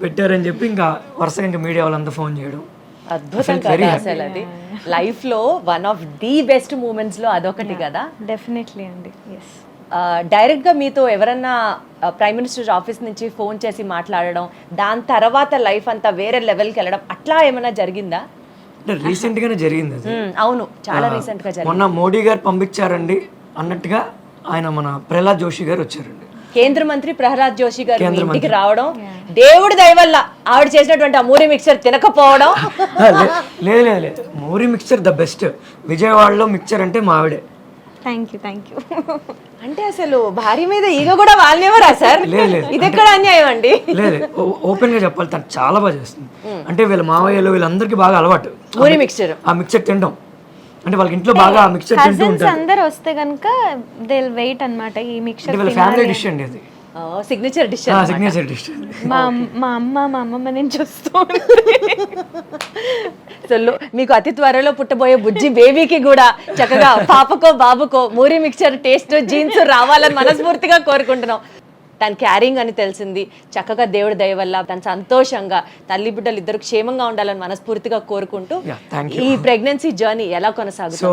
పెట్టారని చెప్పి ఇంకా వరుసగా ఇంకా మీడియా వాళ్ళంతా ఫోన్ చేయడం. అద్భుతం కదా అసలు. అది లైఫ్ లో one of the best moments లో అదొకటి కదా. డెఫినెట్లీ అండి. ఎస్. డైరెక్ట్ గా మీతో ఎవరన్నా ప్రైమ్ మినిస్టర్ ఆఫీస్ నుంచి ఫోన్ చేసి మాట్లాడడం, దాని తర్వాత లైఫ్ అంతా వేరే లెవెల్కి వెళ్ళడం అట్లా ఏమైనా జరిగిందా? అంటే రీసెంట్ గానే జరిగింది అది. అవును, చాలా రీసెంట్ గా జరిగింది. మొన్న మోడీ గారు పంపించారండి అన్నట్టుగా ఆయన మన ప్రహ్లాద్ జోషి గారు వచ్చారండి, కేంద్ర మంత్రి ప్రహ్లాద్ జోషి గారు ఇంటికి రావడం, దేవుడి దయ వల్ల ఆవిడ చేసినటువంటి ఆ మూరి మిక్చర్ తినకపోవడం. లేదు మూరి మిక్చర్ ద బెస్ట్. విజయవాడలో మిక్చర్ అంటే మా ఆవిడే. Thank you. అంటే అసలు భార్య మీద ఈగ కూడా వాళ్ళేవరా సార్? ఇది ఎక్కడ అన్యాయం అండి? లేదు, ఓపెన్ గా చెప్పాలి, తను చాలా బాగా చేస్తుంది. అంటే వీళ్ళ మావయ్యలు వీళ్ళందరికీ బాగా అలవాటు మూరి మిక్చర్, ఆ మిక్చర్ తినడం. అంటే వాళ్ళకి ఇంట్లో బాగా మిక్చర్ తింటూ ఉంటారు. అందరూ వస్తే గనుక దే విల్ వెయిట్ అన్నమాట ఈ మిక్చర్. వాళ్ళ ఫ్యామిలీ డిష్ అండి అది, సిగ్నేచర్ డిష్. Signature dish. మా అమ్మమ్మ నేను చూస్తూ. సో మీకు అతి త్వరలో పుట్టబోయే బుజ్జి బేబీకి కూడా చక్కగా పాపకో బాబుకో మూరి మిక్చర్ టేస్ట్ జీన్స్ రావాలని మనస్ఫూర్తిగా కోరుకుంటున్నాం. తను క్యారింగ్ అని తెలిసింది, చక్కగా దేవుడి దయ వల్ల తను సంతోషంగా తల్లి బిడ్డలు ఇద్దరు క్షేమంగా ఉండాలని మనస్ఫూర్తిగా కోరుకుంటూ ఈ ప్రెగ్నెన్సీ జర్నీ ఎలా కొనసాగుతుంది? So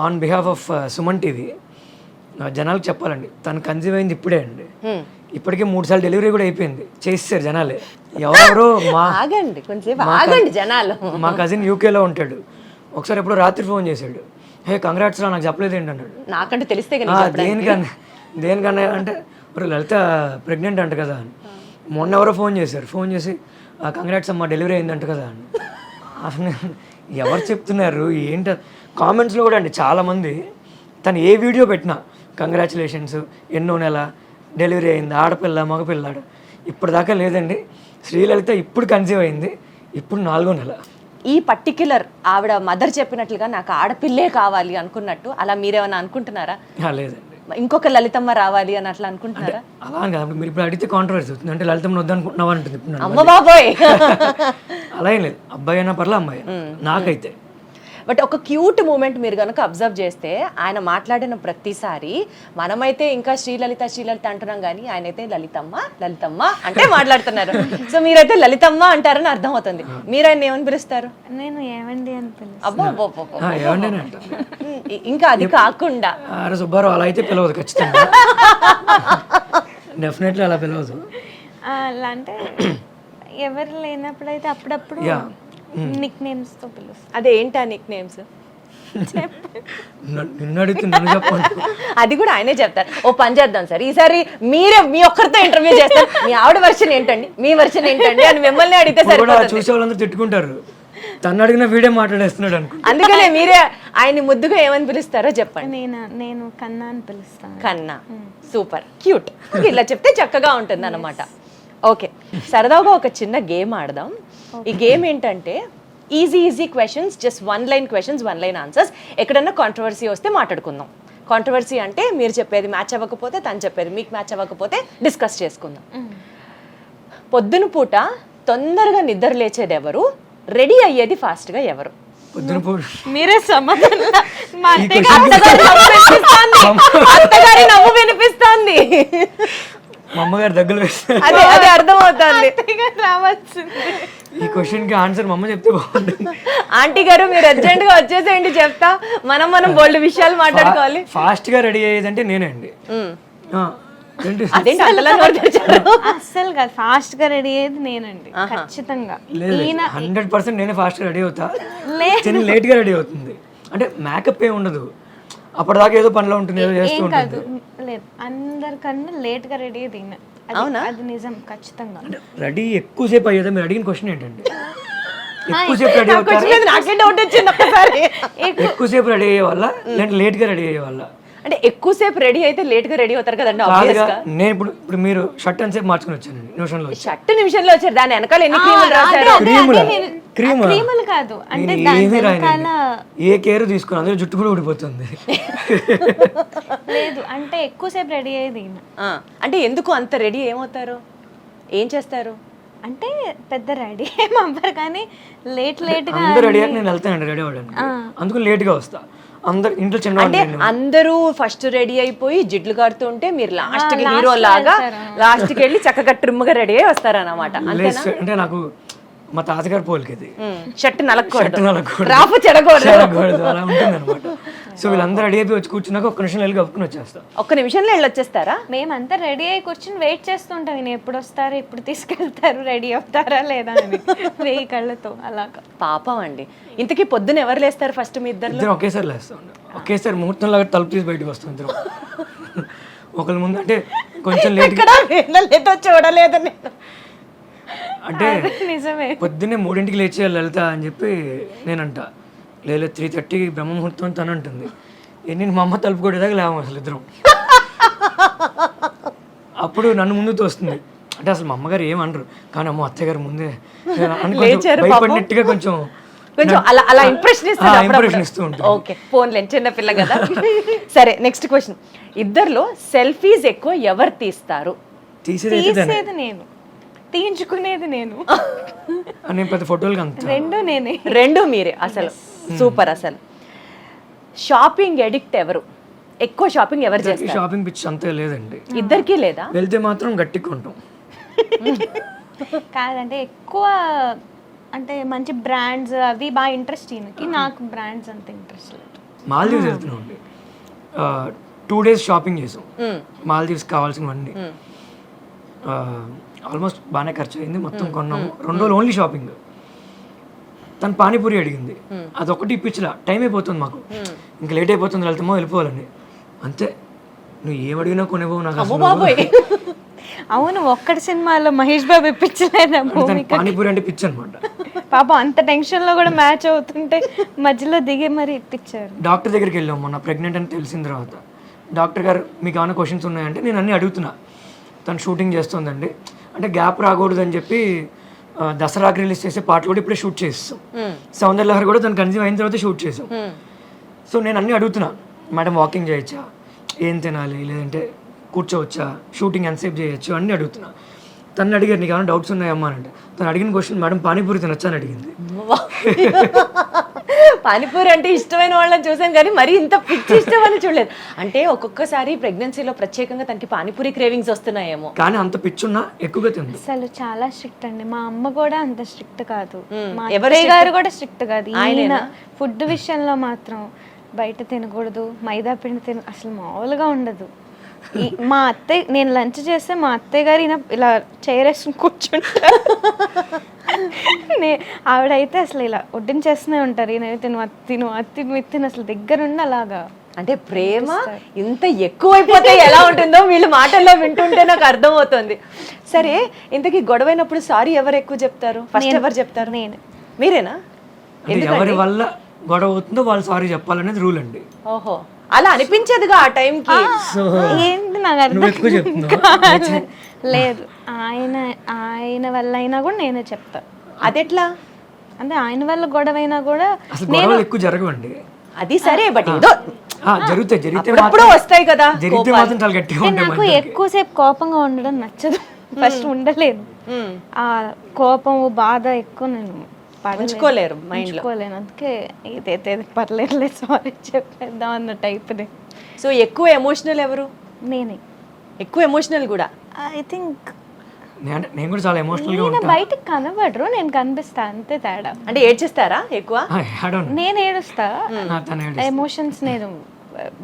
on behalf of Suman TV జనాలకు చెప్పాలండి, తను కన్సీవ్ అయింది ఇప్పుడే అండి. ఇప్పటికే 3 సార్లు డెలివరీ కూడా అయిపోయింది, చేస్తారు జనాలే. ఎవరెవరో ఆగండి కొంచెం ఆగండి జనాలు. మా కజిన్ యూకేలో ఉంటాడు, ఒకసారి ఎప్పుడో రాత్రి ఫోన్ చేశాడు, హే కంగ్రాట్స్ రా నాకు చెప్పలేదు ఏంటి అన్నాడు. నాకంటే తెలిస్తే దేనికన్నా అంటే లలిత ప్రెగ్నెంట్ అంట కదా అని. మొన్న ఎవరో ఫోన్ చేశారు, ఫోన్ చేసి కంగ్రాట్స్ అమ్మ డెలివరీ అయిందంట కదా అని. అసలు ఎవరు చెప్తున్నారు ఏంట? కామెంట్స్లో కూడా అండి చాలామంది తను ఏ వీడియో పెట్టినా కంగ్రాచులేషన్స్, ఎన్నో నెల, డెలివరీ అయింది, ఆడపిల్ల మగపిల్లాడు, ఇప్పటిదాకా లేదండి. శ్రీలలిత ఇప్పుడు కన్సీవ్ అయింది, ఇప్పుడు 4వ నెల. ఈ పర్టిక్యులర్ ఆవిడ మదర్ చెప్పినట్లుగా నాకు ఆడపిల్లే కావాలి అనుకున్నట్టు అలా మీరేమైనా అనుకుంటున్నారా? లేదండి, ఇంకొక లలితమ్మ రావాలి అని అట్లా అనుకుంటున్నారా? అలా అని కాదు. మీరు ఇప్పుడు అడిగితే కాంట్రవర్సీ అవుతుంది, అంటే లలితమ్మని వద్దనుకుంటున్నావా అంటుంది ఇప్పుడు నన్ను. అమ్మ బాబోయ్. అలా ఏం లేదు, అబ్బాయి అయినా పర్లే అమ్మాయి నాకైతే. బట్ ఒక క్యూట్ మూమెంట్ మీరు కనుక అబ్జర్వ్ చేస్తే ఆయన మాట్లాడిన ప్రతిసారి మనమైతే ఇంకా శ్రీలలిత శ్రీలలిత అంటున్నాం కానీ ఆయన అయితే లలితమ్మ లలితమ్మ అంటే మాట్లాడుతున్నారు. సో మీరైతే లలితమ్మ అంటారని అర్థం అవుతుంది. మీరు ఆయన ఏమని పిలుస్తారు? నేను ఏమండి అని పిలుస్తాను. అబ్బో ఏమండి అంటారు. ఇంకా అది కాకుండా అరే సుబ్బారావు అలా అయితే పిలవదు ఖచ్చితంగా, డెఫినెట్లీ అలా పిలవదు. అలా అంటే ఎవరు లేనప్పుడు అయితే అప్పుడప్పుడు నిక్ నేమ్స్ తో పిలుస్తాను. అదే ఏంటా నిక్ నేమ్స్? నిన్ను అడిగితే నన్ను చెప్పండి. అది కూడా ఆయనే చెప్తారు. ఓ పని చేద్దాం సార్, ఈసారి మీరే మీ ఒక్కరితో ఇంటర్వ్యూ చేస్తారు, మీ ఆవిడ వర్షన్ ఏంటండి, మీ వర్షన్ ఏంటండి అని మిమ్మల్ని అడిగితే సరిపోతుంది. చూసే వాళ్ళందరూ తిట్టుకుంటారు, తను అడిగిన వీడియో మాట్లాడేస్తున్నాడు అనుకో. అందుకనే మీరే ఆయన్ని ముద్దుగా ఏమని పిలుస్తారో చెప్పండి. నేను కన్నా అని పిలుస్తాను. కన్నా, సూపర్ క్యూట్. ఇలా చెప్తే చక్కగా ఉంటుంది అన్నమాట. ఓకే, సరదాగా ఒక చిన్న గేమ్ ఆడదాం. ఈ గేమ్ ఏంటంటే easy questions, just 1 line questions, 1 line answers. ఎక్కడన్నా కాంట్రవర్సీ వస్తే మాట్లాడుకుందాం. కాంట్రవర్సీ అంటే మీరు చెప్పేది మ్యాచ్ అవ్వకపోతే, తను చెప్పేది మీకు మ్యాచ్ అవ్వకపోతే డిస్కస్ చేసుకుందాం. పొద్దున పూట తొందరగా నిద్ర లేచేది ఎవరు? రెడీ అయ్యేది ఫాస్ట్గా ఎవరు? పొద్దున పూట మీరే సమాధానం. అత్తగారి నవ్వు వినిపిస్తోంది. మా అమ్మగారు దగ్గర వేస్తారు. అదే అర్థమవుతుంది. రావాల్సింది. ఈ క్వశ్చన్ కి ఆన్సర్ మా అమ్మ చెప్తే బాగుంటుంది. ఆంటీ గారు మీరు అర్జెంట్ గా వచ్చేసేయండి, చెప్తా. మనం బోల్డ్ విషయాలు మాట్లాడుకోవాలి. ఫాస్ట్ గా రెడీ అయ్యేదంటే నేనే అండి. అదేంటి అంతలా నోరు తెరిచారు? అస్సలు కాదు, ఫాస్ట్ గా రెడీ అయ్యేది నేనండి ఖచ్చితంగా. 100% నేనే ఫాస్ట్ గా రెడీ అవుతా, లేట్ గా రెడీ అవుతుంది. అంటే మేకప్ ఏ ఉండదు, అప్పటిదాకా ఏదో పనిలో ఉంటుంది, ఏదో చేస్తూ ఉంటుంది. లేదు, అందరికన్నా లేట్ గా రెడీ అయ్యేది ఈయన. అవునా? అది నిజం ఖచ్చితంగా. రెడీ ఎక్కువసేపు అయ్యేదా? మీరు అడిగిన క్వశ్చన్ ఏంటండి? ఎక్కువసేపు రెడీ అవుతారు, నాకే డౌట్ వచ్చింది ఒక్కసారి. ఎక్కువసేపు రెడీ అయ్యే వాళ్ళ లేదంటే లేట్ గా రెడీ అయ్యే వాళ్ళ? అంటే ఎక్కువసేపు రెడీ అయితే లేట్ గా రెడీ అవుతారు కదండి. నేను ఇప్పుడు మీరు షర్ట్ ఎంతసేపు మార్చుకుని వచ్చానండి నిమిషంలో. షర్ట్ నిమిషంలో వచ్చారు, దాని వెనకాల ఎన్ని క్రీములు రాశారు? క్రీములు కాదు అంటే ఏమీ రాయనండి, ఏ కేర్ తీసుకుని అందులో జుట్టు కూడా ఊడిపోతుంది. లేదు అంటే ఎక్కువసేపు రెడీ అయ్యేది ఈయన. అంటే ఎందుకు అంత రెడీ ఏమవుతారు, ఏం చేస్తారు? అంటే పెద్ద రెడీ ఏం అవ్వరు కానీ లేట్ గా. అందరూ రెడీ అయ్యాక నేను వెళ్తానండి రెడీ అవ్వడానికి, అందుకు లేట్ గా వస్తా. అందరు ఇంట్లో చిన్న అంటే అందరూ ఫస్ట్ రెడీ అయిపోయి జిడ్లు కాడుతూ ఉంటే మీరు లాస్ట్ కి హీరో లాగా లాస్ట్ కి వెళ్ళి చక్కగా ట్రిమ్ గా రెడీ అయ్యి వస్తారన్నమాట. అంటే నాకు మా తాతగారు పోలికేది, షర్ట్ నలకూడదు, నలకూడదు, రాపు చెడకూడదు, అలా ఉంటుంది అనమాట. సో వీళ్ళందరూ రెడీ అయిపోయి వచ్చి కూర్చున్నాక ఒక్క నిమిషం వెళ్ళి కప్పుకుని వచ్చేస్తా. ఒక్క నిమిషంలో వెళ్ళి వచ్చేస్తారా? మేమంతా రెడీ అయ్యి కూర్చొని వెయిట్ చేస్తుంటాం, నేను ఎప్పుడు వస్తారు, ఎప్పుడు తీసుకెళ్తారు, రెడీ అవుతారా లేదా అని 1000 కళ్ళతో అలాగా. పాపం అండి. ఇంతకీ పొద్దున ఎవరు లేస్తారు ఫస్ట్? మీ ఇద్దరు ఒకేసారి లేస్తాం, ఒకేసారి ముహూర్తం లాగా తలుపు తీసి బయటకు వస్తాం ఇద్దరు. ఒకరి ముందు అంటే కొంచెం లేట్ చూడలేదు అంటే నిజమే. పొద్దున్నే 3ంటికి లేచేయాలి లలిత అని చెప్పి నేనంట. లేదు 3:30 బ్రహ్మ ముహూర్తం తను అంటుంది. నేను మా అమ్మ తలుపు కొట్టేదాకా లేవం అసలు ఇద్దరం. అప్పుడు నన్ను ముందు తోస్తుంది. అంటే అసలు మా అమ్మగారు ఏమనరు కానీ అమ్మ అత్తగారు ముందే భయపడినట్టుగా కొంచెం అలా ఇంప్రెషన్ ఇస్తూ ఉంటుంది. ఓకే, ఫోన్లేండి, చిన్న పిల్ల కదా. సరే, నెక్స్ట్ క్వశ్చన్. ఇద్దరిలో సెల్ఫీస్ ఎక్కువ ఎవరు తీస్తారు? తీసేది నేను, తీయించుకునేది నేను. నేను పెద్ద ఫోటోలు అంత రెండు మీరే. అసలు సూపర్. అసలు షాపింగ్ ఎడిక్ట్ ఎవరు? ఎక్కువ షాపింగ్ ఎవరు చేస్తారు? షాపింగ్ పిచ్చి అంతే లేదండి, ఇద్దరికి లేదా? వెళ్తే మాత్రం గట్టిగా ఉంటాం. కాదంటే ఎక్కువ అంటే మంచి బ్రాండ్స్ అవి బాగా ఇంట్రెస్ట్ ఈయనకి, నాకు బ్రాండ్స్ అంత ఇంట్రెస్ట్ లేదు. మాల్దీవ్స్ వెళ్తున్నాం అండి, 2 days షాపింగ్ చేసాం. మాల్దీవ్స్ కావాల్సినవన్నీ ఆల్మోస్ట్ బాగానే ఖర్చు అయింది, మొత్తం కొన్నాము. 2 రోజులు ఓన్లీ షాపింగ్. తను పానీపూరి అడిగింది, అదొకటి ఇప్పించలా. టైం అయిపోతుంది మాకు, ఇంకా లేట్ అయిపోతుంది, వెళ్తామో వెళ్ళిపోవాలని. అంతే, నువ్వు ఏం అడిగినా కొనేవో నాకు. అవును, ఒక్కటి సినిమాలో మహేష్ బాబు ఇప్పించలేదా తనకి భూమిక? పానీపూరి అంటే పిచ్చి అనమాట. పాపం అంత టెన్షన్ లో కూడా మ్యాచ్ అవుతుంటే మధ్యలో దిగి మరి ఇప్పించారు. డాక్టర్ దగ్గరికి వెళ్ళాం మొన్న, ప్రెగ్నెంట్ అని తెలిసిన తర్వాత. డాక్టర్ గారు మీకు ఏమైనా క్వశ్చన్స్ ఉన్నాయంటే నేను అన్నీ అడుగుతున్నా. తను షూటింగ్ చేస్తుందండి, అంటే గ్యాప్ రాకూడదని చెప్పి దసరాకి రిలీజ్ చేసే పాటలు కూడా ఇప్పుడే షూట్ చేస్తాం. సౌందర్యలహరి కూడా తను కన్సీవ్ అయిన తర్వాత షూట్ చేసాం. సో నేను అన్నీ అడుగుతున్నా, మేడం వాకింగ్ చేయొచ్చా, ఏం తినాలి, లేదంటే కూర్చోవచ్చా, షూటింగ్ ఎంతసేపు చేయొచ్చు అన్నీ అడుగుతున్నా. తను అడిగారు నీకు ఏమైనా డౌట్స్ ఉన్నాయమ్మా అంటే, తను అడిగిన క్వశ్చన్ మేడం పానీపూరి తినొచ్చా అని అడిగింది. పానీపూరి అంటే ఇష్టమైన వాళ్ళని చూసాను కానీ మరి ఇంత పిచ్చి ఇష్టం అని చూడలేదు. అంటే ఒక్కొక్కసారి ప్రెగ్నెన్సీలో ప్రత్యేకంగా తనకి పానీపూరి క్రేవింగ్స్ వస్తున్నాయేమో. కానీ అంత పిచ్చున్నా ఎక్కువగా తింది. అసలు చాలా స్ట్రిక్ట్ అండి. మా అమ్మ కూడా అంత స్ట్రిక్ట్ కాదు, మా ఎవరు అత్తయ్య గారు కూడా స్ట్రిక్ట్ కాదు. ఈయన ఆయనేనా? ఫుడ్ విషయంలో మాత్రం బయట తినకూడదు, మైదా పిండి అసలు మామూలుగా ఉండదు. మా అత్తయ్య, నేను లంచ్ చేస్తే మా అత్తయ్య గారు ఈయన ఇలా చేరేసుకుని కూర్చుంటారు. ఆవిడైతే అసలు ఇలా వడ్డించేస్తూనే ఉంటారు. ఈయన తిను అత్తిను అత్తిను ఎత్తిన అసలు దగ్గరుండి అలాగా. అంటే ప్రేమ ఇంత ఎక్కువైపోతే ఎలా ఉంటుందో వీళ్ళు మాటల్లో వింటుంటే నాకు అర్థమవుతుంది. సరే, ఇంతకీ గొడవైనప్పుడు సారీ ఎవరు ఎక్కువ చెప్తారు? ఫస్ట్ ఎవరు చెప్తారు? నేను. మీరేనా? అంటే ఎవరి వల్ల గొడవ అవుతుందో వాళ్ళు సారీ చెప్పాలనేది రూల్ అండి. ఓహో, అలా అనిపించేదిగా ఆ టైంకి. ఏంటి నాకు నువ్వు ఎక్కువ అర్థం చెప్తున్నావు. లేదు, ఆయన వల్ల అయినా కూడా నేనే చెప్తా. అదెట్లా? అంటే ఆయన వల్ల గొడవ అయినా కూడా అసలు గొడవలు ఎక్కువ జరగవండి. అది సరే, బట్ ఏదో జరిగితే అప్పుడప్పుడు వస్తాయి కదా జరిగితే మాత్రం చాలా గట్టిగా అంటే ఉంటాయి. నాకు ఎక్కువసేపు కోపంగా ఉండడం నచ్చదు. ఫస్ట్ ఉండలేదు. ఆ కోపం బాధ ఎక్కువ నేను ఉంచుకోలేరు మైండ్ లో. పడుకోలేను. అందుకే ఇదైతే పర్లేదు సారీ చెప్పేద్దాం అన్న టైప్ని. సో ఎక్కువ ఎమోషనల్ ఎవరు? నేనే ఎక్కువ ఎమోషనల్ కూడా. ఐ థింక్ నేను కూడా చాలా ఎమోషనల్ గా నేను ఉంటాను. బయటకు కనబడరు, నేను కనిపిస్తా, అంతే తేడా. అంటే ఏడ్చేస్తారా ఎక్కువ? నేను ఏడుస్తా, తను ఎమోషన్స్ నేను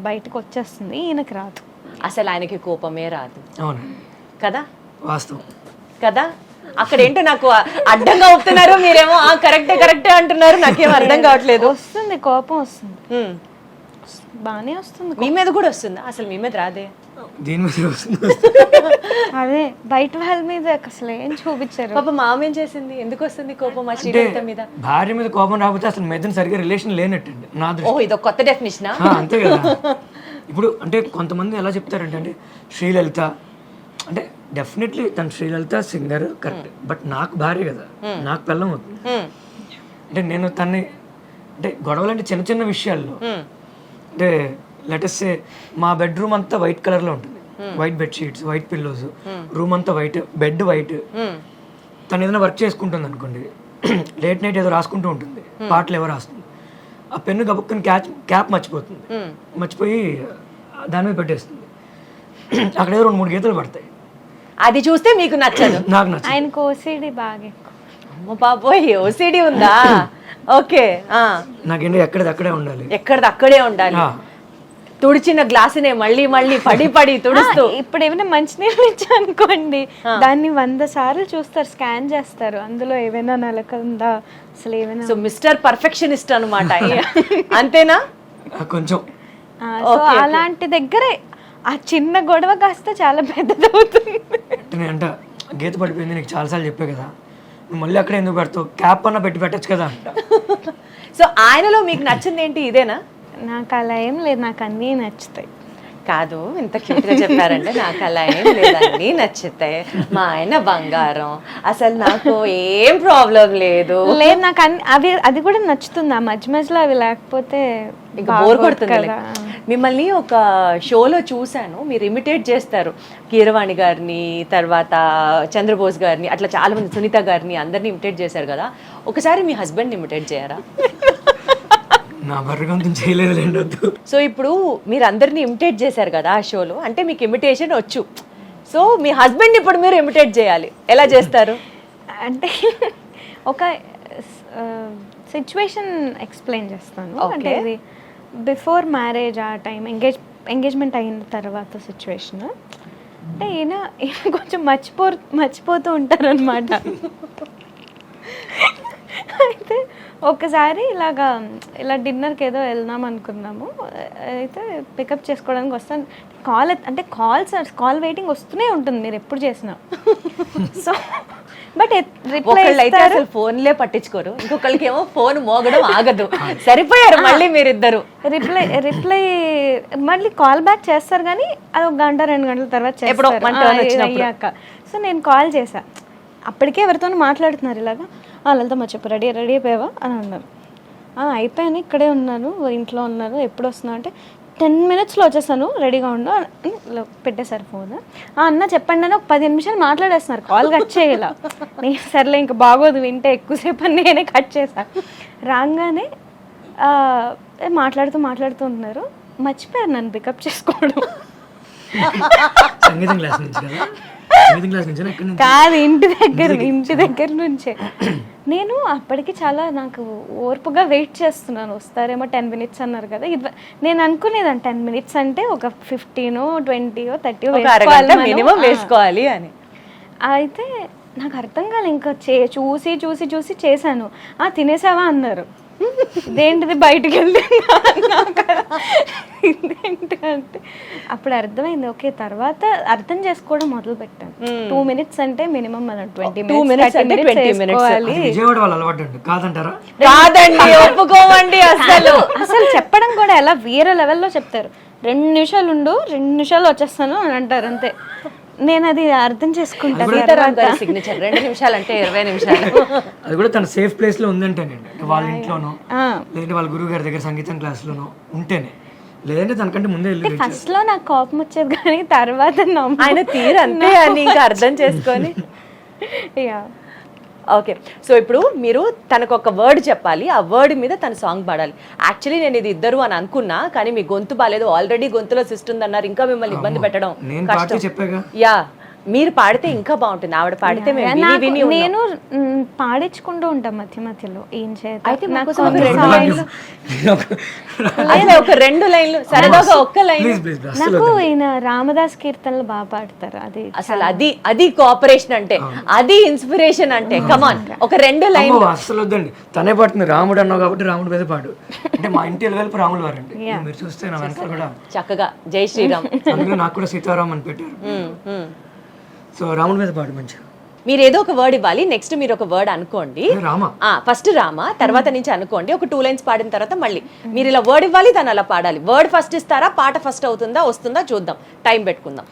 బయటకు వచ్చేస్తుంది, ఈయనకి రాదు. అసలు ఆయనకి కోపమే రాదు అవును కదా? వాస్తవం కదా? అక్కడ ఏంటో నాకు అడ్డంగా అవుతున్నారు, మీరేమో కరెక్టే అంటున్నారు. నాకేం అర్థం కావట్లేదు. వస్తుంది కోపం, వస్తుంది, ఉమ్. బానే వస్తుంది. మీ మీద కూడా వస్తుందా? అసలు మీ మీద రాదే. దీని మీద వస్తుంది. అదే బయట వాళ్ళ మీద అసలు ఏం చూపించారు. పాప మామ ఏం చేసింది? ఎందుకు వస్తుంది కోపం ఆ శ్రీలలిత మీద? భార్య మీద కోపం రాకపోతే అసలు మీద సరిగ్గా రిలేషన్ లేనట్టండి నా ఓ, దృష్టి. ఇదొక కొత్త డెఫినేషనా? అంతే కదా. ఇప్పుడు అంటే కొంతమంది ఎలా చెప్తారంటే అంటే శ్రీలలిత అంటే డెఫినెట్లీ తను శ్రీలలిత సింగర్ కరెక్ట్, బట్ నాకు భార్య కదా, నాకు పిల్లం అవుతుంది. అంటే నేను తన్ని అంటే గొడవలు అంటే చిన్న చిన్న విషయాల్లో అంటే లెటెస్ట్ మా బెడ్రూమ్ అంతా వైట్ కలర్ లో ఉంటుంది, white bed sheets, white pillows, room అంతా వైట్, బెడ్ వైట్. తను ఏదైనా వర్క్ చేసుకుంటుంది అనుకోండి, లేట్ నైట్ ఏదో రాసుకుంటూ ఉంటుంది, పాటలు ఎవరు రాస్తుంది, ఆ పెన్ను గబుక్కుని క్యాప్ మర్చిపోతుంది, మర్చిపోయి దాని మీద పెట్టేస్తుంది, అక్కడ ఏదో 2-3 గీతలు పడతాయి. అది చూస్తే మీకు నచ్చదు? నాకు నచ్చదు. ఆయనకు ఓసిడి బాగా ఎక్కువ. అమ్మ బాబోయ్, ఓసిడి ఉందా? ఓకే. నాకేంటి ఎక్కడది ఉండాలి, ఎక్కడది అక్కడే ఉండాలి. తుడిచిన గ్లాసునే మళ్ళీ మళ్ళీ పడి తుడుస్తూ. ఇప్పుడు ఏమైనా మంచినీళ్ళు ఇచ్చా అనుకోండి, దాన్ని 100 సార్లు చూస్తారు, స్కాన్ చేస్తారు, అందులో ఏమైనా నలక ఉందా, అసలు ఏమైనా. సో మిస్టర్ పర్ఫెక్షనిస్ట్ అనమాట. అంతేనా? కొంచెం సో అలాంటి దగ్గరే ఆ చిన్న గొడవ కాస్త చాలా పెద్దదవుతుంది. అంటే గీత పడిపోయింది, నీకు చాలాసార్లు చెప్పే కదా, నువ్వు మళ్ళీ అక్కడ ఎందుకు పెడతావు, క్యాప్ అన్న పెట్టచ్చు కదా అంట. సో ఆయనలో మీకు నచ్చింది ఏంటి? ఇదేనా? నాకు అలా ఏం లేదు, నాకు అన్నీ నచ్చుతాయి. కాదు, ఇంత క్యూట్ గా చెప్పారంటే నాకు అలా ఏం లేదండి, నచ్చుతాయి. మా ఆయన బంగారం, అసలు నాకు ఏం ప్రాబ్లం లేదు. లేదు, నాకు అది కూడా నచ్చుతుంది. ఆ మధ్య మధ్యలో అవి లేకపోతే ఇంకా బోర్ కొడుతుంది. మిమ్మల్ని ఒక షోలో చూశాను, మీరు ఇమిటేట్ చేస్తారు కీరవాణి గారిని, తర్వాత చంద్రబోస్ గారిని, అట్లా చాలా మంది, సునీత గారిని, అందరిని ఇమిటేట్ చేశారు కదా. ఒకసారి మీ హస్బెండ్ని ఇమిటేట్ చేయరా? నా బర్రగంతం చేయలేదు. సో ఇప్పుడు మీరు అందరినీ ఇమిటేట్ చేశారు కదా ఆ షోలో, అంటే మీకు ఇమిటేషన్ వచ్చు. సో మీ హస్బెండ్ ఇప్పుడు మీరు ఇమిటేట్ చేయాలి, ఎలా చేస్తారు? అంటే ఒక సిచ్యువేషన్ ఎక్స్ప్లెయిన్ చేస్తాను. అంటే ఇది బిఫోర్ మ్యారేజ్ ఆ టైం, ఎంగేజ్మెంట్ అయిన తర్వాత సిచ్యువేషన్. అంటే ఈయన కొంచెం మర్చిపోతూ ఉంటారనమాట. అయితే ఒకసారి ఇలా డిన్నర్కి ఏదో వెళ్దాం అనుకున్నాము, అయితే పికప్ చేసుకోవడానికి వస్తాను. కాల్ వెయిటింగ్ వస్తూనే ఉంటుంది మీరు ఎప్పుడు చేసినా. సో బట్ రిప్లై ఒకళ్ళైతే అసలు ఫోన్లే పట్టించుకోరు, ఇంకొకళ్ళకి ఏమో ఫోన్ మోగడం ఆగదు. సరిపోయారు మళ్ళీ మీరిద్దరు. రిప్లై మళ్ళీ కాల్ బ్యాక్ చేస్తారు కానీ అది 1 గంట 2 గంటల తర్వాత చేస్తారు అయ్యాక. సో నేను కాల్ చేశా, అప్పటికే ఎవరితోనూ మాట్లాడుతున్నారు ఇలాగా. లలితమ్మ చెప్పు, రెడీ అయిపోయావా అని అన్నారు. అయిపోయాను, ఇక్కడే ఉన్నాను, ఇంట్లో ఉన్నాను, ఎప్పుడు వస్తున్నావు అంటే 10 minutesలో వచ్చేసాను, రెడీగా ఉండు అని పెట్టేశారు ఫోన్. అన్న చెప్పండి అని ఒక 15 నిమిషాలు మాట్లాడేస్తున్నారు, కాల్ కట్ చేయాల. నేను సర్లే ఇంకా బాగోదు వింటే ఎక్కువసేపు అని నేనే కట్ చేశాను. రాగానే మాట్లాడుతూ ఉన్నారు, మర్చిపోయారు నన్ను పికప్ చేసుకోవడం. సంగీతం క్లాస్ నుంచి కదా? సంగీతం క్లాస్ నుంచి ఎక్కడి నుంచి? కాదు, ఇంటి దగ్గర నుంచే. నేను అప్పటికి చాలా నాకు ఓర్పుగా వెయిట్ చేస్తున్నాను, వస్తారేమో 10 minutes అన్నారు కదా. నేను అనుకునేదాన్ని 10 minutes అంటే ఒక 15, 20, 30 మినిమం వేసుకోవాలి అని. అయితే నాకు అర్థం కాలే, ఇంకా చూసి చేశాను. తినేసావా అన్నారు. ఇదేంటిది బయటికి ఇదేంటి అంటే అప్పుడు అర్థమైంది. ఓకే, తర్వాత అర్థం చేసుకోవడం మొదలు పెట్టాను. 2 minutes అంటే మినిమం మనం 20 minutes విజయవాడ వాళ్ళు అలవాటు అండి, కాదంటారా? కాదండి, ఒప్పుకోమండి. అసలు చెప్పడం కూడా ఎలా వేరే లెవెల్లో చెప్తారు. 2 నిమిషాలు ఉండు, 2 నిమిషాలు వచ్చేస్తాను అని అంటారు అంతే. నేను అది అర్థం చేసుకుంటాను. సిగ్నేచర్ 2 నిమిషాలు అంటే 20 నిమిషాలు. అది కూడా తన సేఫ్ ప్లేస్ లో ఉందంటేనండి, అంటే వాళ్ళ ఇంట్లోనో లేదంటే వాళ్ళ గురువు గారి దగ్గర సంగీతం క్లాస్లోనో ఉంటేనే, లేదంటే తనకంటే ముందే వెళ్ళి. ఫస్ట్ లో నాకు కోపం వచ్చేది కానీ తర్వాత ఆయన తీరంతే అని ఇంకా అర్థం చేసుకొని. ఓకే, సో ఇప్పుడు మీరు తనకు ఒక వర్డ్ చెప్పాలి, ఆ వర్డ్ మీద తన సాంగ్ పాడాలి. యాక్చువల్లీ నేను ఇది ఇద్దరు అని అనుకున్నా, కానీ మీ గొంతు బాగాలేదు, ఆల్రెడీ గొంతులో సిస్ట్ ఉందన్నారు, ఇంకా మిమ్మల్ని ఇబ్బంది పెట్టడం కష్టం. యా, మీరు పాడితే ఇంకా బాగుంటుంది, ఆవిడ పాడితే నేను పాడించుకుంటూ ఉంటాం మధ్య మధ్యలో. ఏం చేయాలి అయితే ఒక 2 లైన్లు సరదాగా ఒక్క లైన్. నాకు ఈయన రామదాస్ కీర్తనలు బాగా పాడతారు. అది అసలు అది కోఆపరేషన్ అంటే, అది ఇన్స్పిరేషన్ అంటే. కమాన్, ఒక 2 లైన్లు. అసలు వద్దండి, తనే పాడుతుంది. రాముడు అన్నావు కాబట్టి రాముడు మీద పాడు అంటే మా ఇంటి వెళ్ళి రాముడు వారండి. మీరు చూస్తే నా వెనకాల కూడా చక్కగా జై శ్రీరామ్, అందులో నాకు కూడా సీతారాం అని పెట్టారు. సో రాముడి మీద పాడు మంచిగా. మీరు ఏదో ఒక వర్డ్ ఇవ్వాలి, నెక్స్ట్ మీరు ఒక వర్డ్ అనుకోండి. ఫస్ట్ రామ, తర్వాత నుంచి అనుకోండి. ఒక 2 lines పాడిన తర్వాత మళ్ళీ మీరు ఇలా వర్డ్ ఇవ్వాలి, తను అలా పాడాలి. వర్డ్ ఫస్ట్ ఇస్తారా, పాట ఫస్ట్ వస్తుందా చూద్దాం, టైం పెట్టుకుందాం.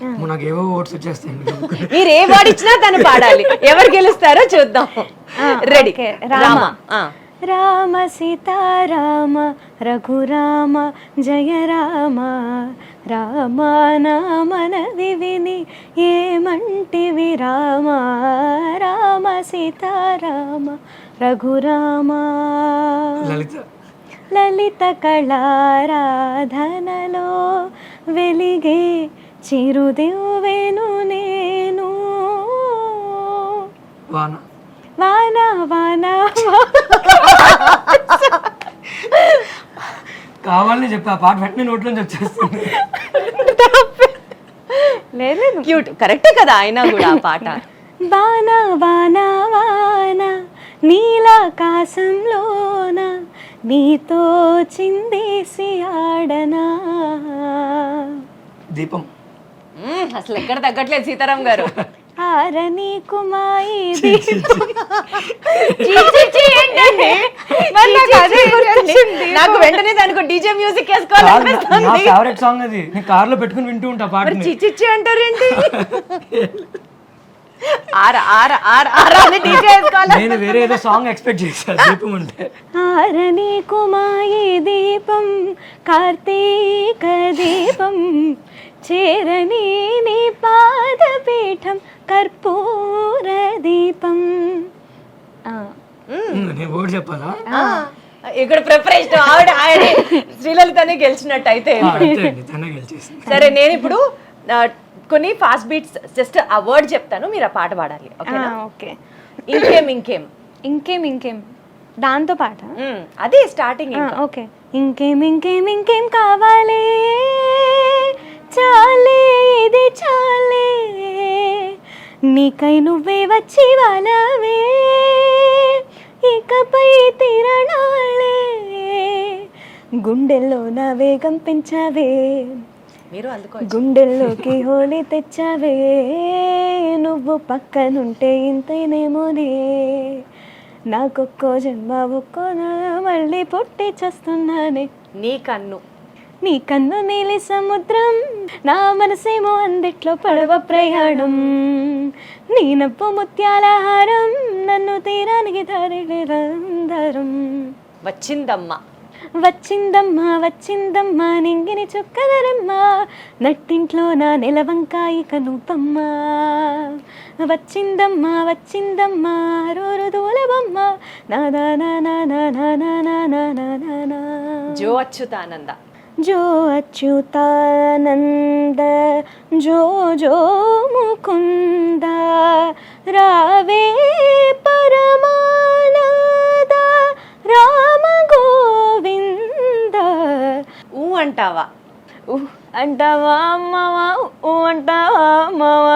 మీరు ఏ వర్డ్ ఇచ్చినా తను పాడాలి, ఎవరు గెలుస్తారో చూద్దాం. రెడీ? రామ. రామ సీతారామ రఘురామ జయ రామ, రామ నామనది విని ఏమంటివి రామ, రామ సీతారామ రఘురామ. లలిత కళారాధనలో వెలిగే చిరుదివ్వెను నేను. వాన వాన కావాలని చెప్పి ఆ పాట వెంటనే నోట్లోంచి వచ్చేస్తుంది. లేదు, క్యూట్, కరెక్టే కదా అయినా కూడా ఆ పాట. వాన వాన వాన నీలాకాశంలోన నీతో చిందేసి ఆడనా. దీపం. అసలు ఎక్కడ తగ్గట్లేదు సీతారాం గారు. ఆరని కుమాయి నాకు వెంటనే దానికి డీజే మ్యూజిక్ వేసుకోవాలి. నా ఫేవరెట్ సాంగ్ అది, నేను కార్ లో పెట్టుకుని వింటూ ఉంటా పాట. చిచ్చి అంటారేంటి? నేను వేరే ఏదో సాంగ్ ఎక్స్పెక్ట్ చేశాను దీపం అంటే. ఆరని కుమాయి దీపం కార్తీక దీపం చేరని నీ పాదపీఠం కర్పూర దీపం. నేను ఓడి చెప్పాలా? ఇక్కడ ప్రిపరేషన్ ఆవిడ శ్రీలలితనే గెలిచినట్టు అయితే. సరే, నేను ఇప్పుడు కొన్ని ఫాస్ట్ బీట్స్ జస్ట్ ఆ వర్డ్ చెప్తాను, మీరు ఆ పాట పాడాలి. ఓకే. ఇంకేం దాంతో పాట అదే స్టార్టింగ్. ఓకే. ఇంకేం కావాలి, చాలే ఇది చాలే, నీకై నువ్వే వచ్చి వాళ్ళవే, ఇకపై తిరణాలే గుండెల్లో నా వేగం పెంచావే మీరు అందుకో గుండెల్లోకి హోలీ తెచ్చావే నువ్వు పక్కనుంటే ఇంతేనేమోనే నాకొక్కో జన్మ ఒక్కో మళ్ళీ పుట్టి చేస్తున్నానే నీ కన్ను నీ కన్ను నీలి సముద్రం నా మనసేమో అందిట్లో పడవ ప్రయాణం నీ నవ్వు ముత్యాల హారం నన్ను తీరానికి దారిదరం వచ్చిందమ్మ వచ్చిందమ్మా వచ్చిందమ్మా నింగిని చుక్కదరమ్మ నట్టింట్లో నా నెలవంకాయి కనుపమ్మా వచ్చిందమ్మా వచ్చిందమ్మా రోరు దూలబమ్మ నాదా నా జో అచ్యుతానంద జో అచ్యుతానంద జో జో ముకుంద రావే పరమానంద రామ గోవింద ఊ అంటావా అంటావా అమ్మవా ఊ అంటావా అమ్మవా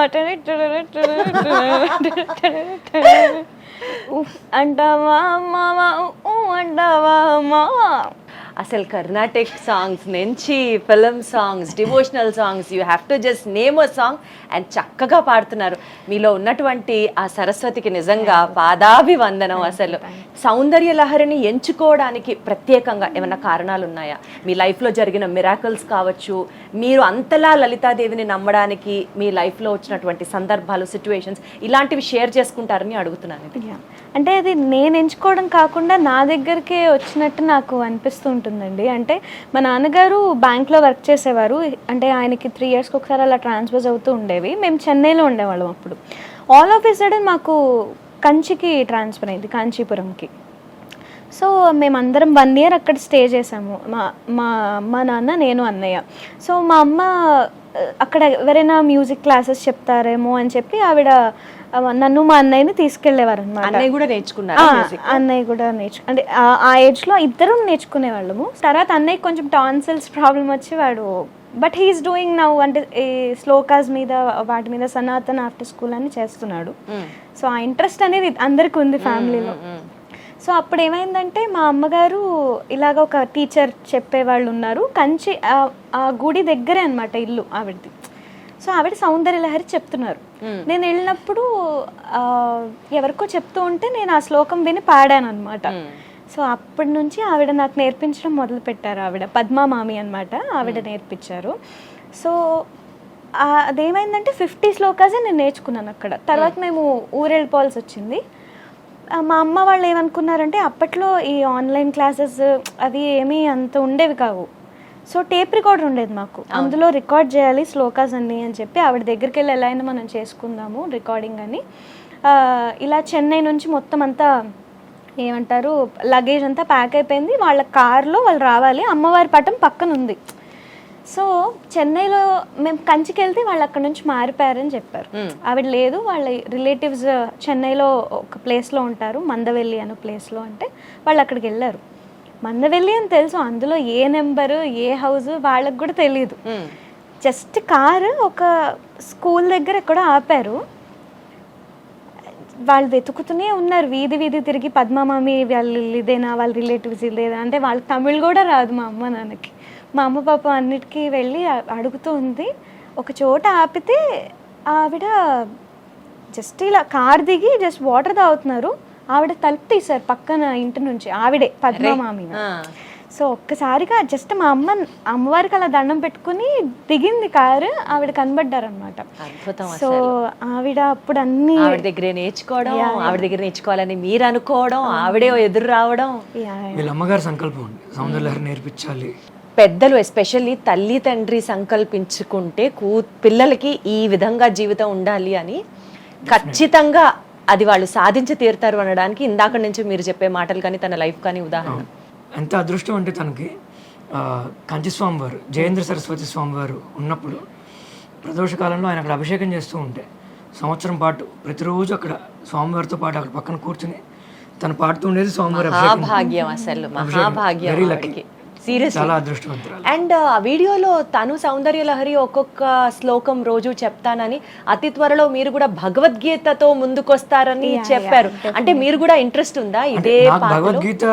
అంటావా అమ్మవా ఊ అంటావా అమ్మవా. అసలు కర్ణాటిక్ సాంగ్స్ నుంచి film songs devotional songs you have to just name a song and చక్కగా పాడుతున్నారు. మీలో ఉన్నటువంటి ఆ సరస్వతికి నిజంగా పాదాభివందనం. అసలు సౌందర్య లహరిని ఎంచుకోవడానికి ప్రత్యేకంగా ఏమైనా కారణాలు ఉన్నాయా? మీ లైఫ్లో జరిగిన మిరాకిల్స్ కావచ్చు, మీరు అంతలా లలితాదేవిని నమ్మడానికి మీ లైఫ్లో వచ్చినటువంటి సందర్భాలు, సిచ్యువేషన్స్ ఇలాంటివి షేర్ చేసుకుంటారని అడుగుతున్నాను. అంటే అది నేను ఎంచుకోవడం కాకుండా నా దగ్గరికే వచ్చినట్టు నాకు అనిపిస్తుంటుందండి. అంటే మా నాన్నగారు బ్యాంక్లో వర్క్ చేసేవారు. అంటే ఆయనకి 3 yearsకి ఒకసారి అలా ట్రాన్స్ఫర్స్ అవుతూ ఉండేవి. మేము చెన్నైలో ఉండేవాళ్ళం అప్పుడు. ఆల్ ఆఫ్ ఎ సడన్ మాకు కంచికి ట్రాన్స్ఫర్ అయింది, కాంచీపురంకి. సో మేమందరం 1 year అక్కడ స్టే చేసాము, మా అమ్మ నాన్న నేను అన్నయ్య. సో మా అమ్మ అక్కడ ఎవరైనా మ్యూజిక్ క్లాసెస్ చెప్తారేమో అని చెప్పి ఆవిడ నన్ను మా అన్నయ్యని తీసుకెళ్లేవారు అనమాట. అన్నయ్య కూడా నేర్చుకున్నారు? అన్నయ్య కూడా అంటే ఆ ఏజ్లో ఇద్దరం నేర్చుకునేవాళ్ళము. తర్వాత అన్నయ్య కొంచెం టాన్సిల్స్ ప్రాబ్లం వచ్చి వాడు బట్ హీఈస్ డూయింగ్ నౌ అంటే ఈ శ్లోకాస్ మీద వాటి మీద సనాతన్ ఆఫ్టర్ స్కూల్ అని చేస్తున్నాడు. సో ఆ ఇంట్రెస్ట్ అనేది అందరికి ఉంది ఫ్యామిలీలో. సో అప్పుడు ఏమైందంటే మా అమ్మగారు ఇలాగ ఒక టీచర్ చెప్పేవాళ్ళు ఉన్నారు కంచి, ఆ గుడి దగ్గరే అనమాట ఇల్లు ఆవిడది. సో ఆవిడ సౌందర్య లహరి చెప్తున్నారు. నేను వెళ్ళినప్పుడు ఎవరికో చెప్తూ ఉంటే నేను ఆ శ్లోకం విని పాడాను అనమాట. సో అప్పటి నుంచి ఆవిడ నాకు నేర్పించడం మొదలు పెట్టారు. ఆవిడ పద్మా మామి అనమాట, ఆవిడ నేర్పించారు. సో అదేమైందంటే 50 శ్లోకాసే నేను నేర్చుకున్నాను అక్కడ. తర్వాత మేము ఊరెళ్ళిపోవాల్సి వచ్చింది. మా అమ్మ వాళ్ళు ఏమనుకున్నారంటే అప్పట్లో ఈ ఆన్లైన్ క్లాసెస్ అవి ఏమీ అంత ఉండేవి కావు. సో టేప్ రికార్డర్ ఉండేది మాకు, అందులో రికార్డ్ చేయాలి శ్లోకాస్ అన్ని అని చెప్పి ఆవిడ దగ్గరికి వెళ్ళి ఎలా అయినా మనం చేసుకుందాము రికార్డింగ్ అని. ఇలా చెన్నై నుంచి మొత్తం అంతా ఏమంటారు లగేజ్ అంతా ప్యాక్ అయిపోయింది. వాళ్ళ కార్లో వాళ్ళు రావాలి, అమ్మవారి పటం పక్కన ఉంది. సో చెన్నైలో మేము కంచికి వెళ్తే వాళ్ళు అక్కడ నుంచి మారిపోయారని చెప్పారు. ఆవిడ లేదు, వాళ్ళ రిలేటివ్స్ చెన్నైలో ఒక ప్లేస్లో ఉంటారు, మందవెల్లి అనే ప్లేస్లో. అంటే వాళ్ళు అక్కడికి వెళ్ళారు. మందవెల్లి అని తెలుసు, అందులో ఏ నెంబరు ఏ హౌస్ వాళ్ళకి కూడా తెలియదు. జస్ట్ కారు ఒక స్కూల్ దగ్గర ఎక్కడో ఆపారు. వాళ్ళు వెతుకుతూనే ఉన్నారు, వీధి వీధి తిరిగి పద్మామామి వాళ్ళు ఇదేనా, వాళ్ళ రిలేటివ్స్ ఇదేనా అంటే వాళ్ళకి తమిళ్ కూడా రాదు మా అమ్మ నాన్నకి. మా అమ్మ పాప అన్నిటికీ వెళ్ళి అడుగుతూ ఉంది. ఒక చోట ఆపితే ఆవిడ జస్ట్ ఇలా కార్ దిగి జస్ట్ వాటర్ తాగుతున్నారు. ఆవిడ తలుపు తీశారు పక్కన ఇంటి నుంచి, ఆవిడే పద్మమామి. సో ఒక్కసారిగా జస్ట్ మా అమ్మవారికి అలా దండం పెట్టుకుని దిగింది కారు, ఆవిడ కనబడ్డారనమాట. సో ఆవిడ అప్పుడు అన్ని ఆవిడ దగ్గరే నేర్చుకోవడం, ఆవిడ దగ్గర నేర్చుకోవాలని మీరు అనుకోవడం, ఆవిడే ఎదురు రావడం. వీళ్ళ అమ్మగారి సంకల్పం ఉంది సౌందర్య లహరి నేర్పించాలి. పెద్దలు ఎస్పెషల్లీ తల్లి తండ్రి సంకల్పించుకుంటే పిల్లలకి ఈ విధంగా జీవితం ఉండాలి అని ఖచ్చితంగా అది వాళ్ళు సాధించి తీరుతారు అనడానికి ఇందాక నుంచి మీరు చెప్పే మాటలు కానీ తన లైఫ్ కానీ ఉదాహరణ. ఎంత అదృష్టం అంటే తనకి కంచి స్వామివారు జయేంద్ర సరస్వతి స్వామివారు ఉన్నప్పుడు ప్రదోష కాలంలో ఆయన అక్కడ అభిషేకం చేస్తూ ఉంటే సంవత్సరం పాటు ప్రతిరోజు అక్కడ స్వామివారితో పాటు అక్కడ పక్కన కూర్చుని తను పాడుతూ ఉండేది స్వామివారి మహాభాగ్యం, అసలు మహాభాగ్యం. సీరియస్ చాలా అదృష్టవంతురాలు. అండ్ ఆ వీడియోలో తను సౌందర్య లహరి ఒక్కొక్క శ్లోకం రోజు చెప్తానని, అతి త్వరలో మీరు కూడా భగవద్గీతతో ముందుకొస్తారని చెప్పారు. అంటే మీరు కూడా ఇంట్రెస్ట్ ఉందా ఇదే నాకు భగవద్గీత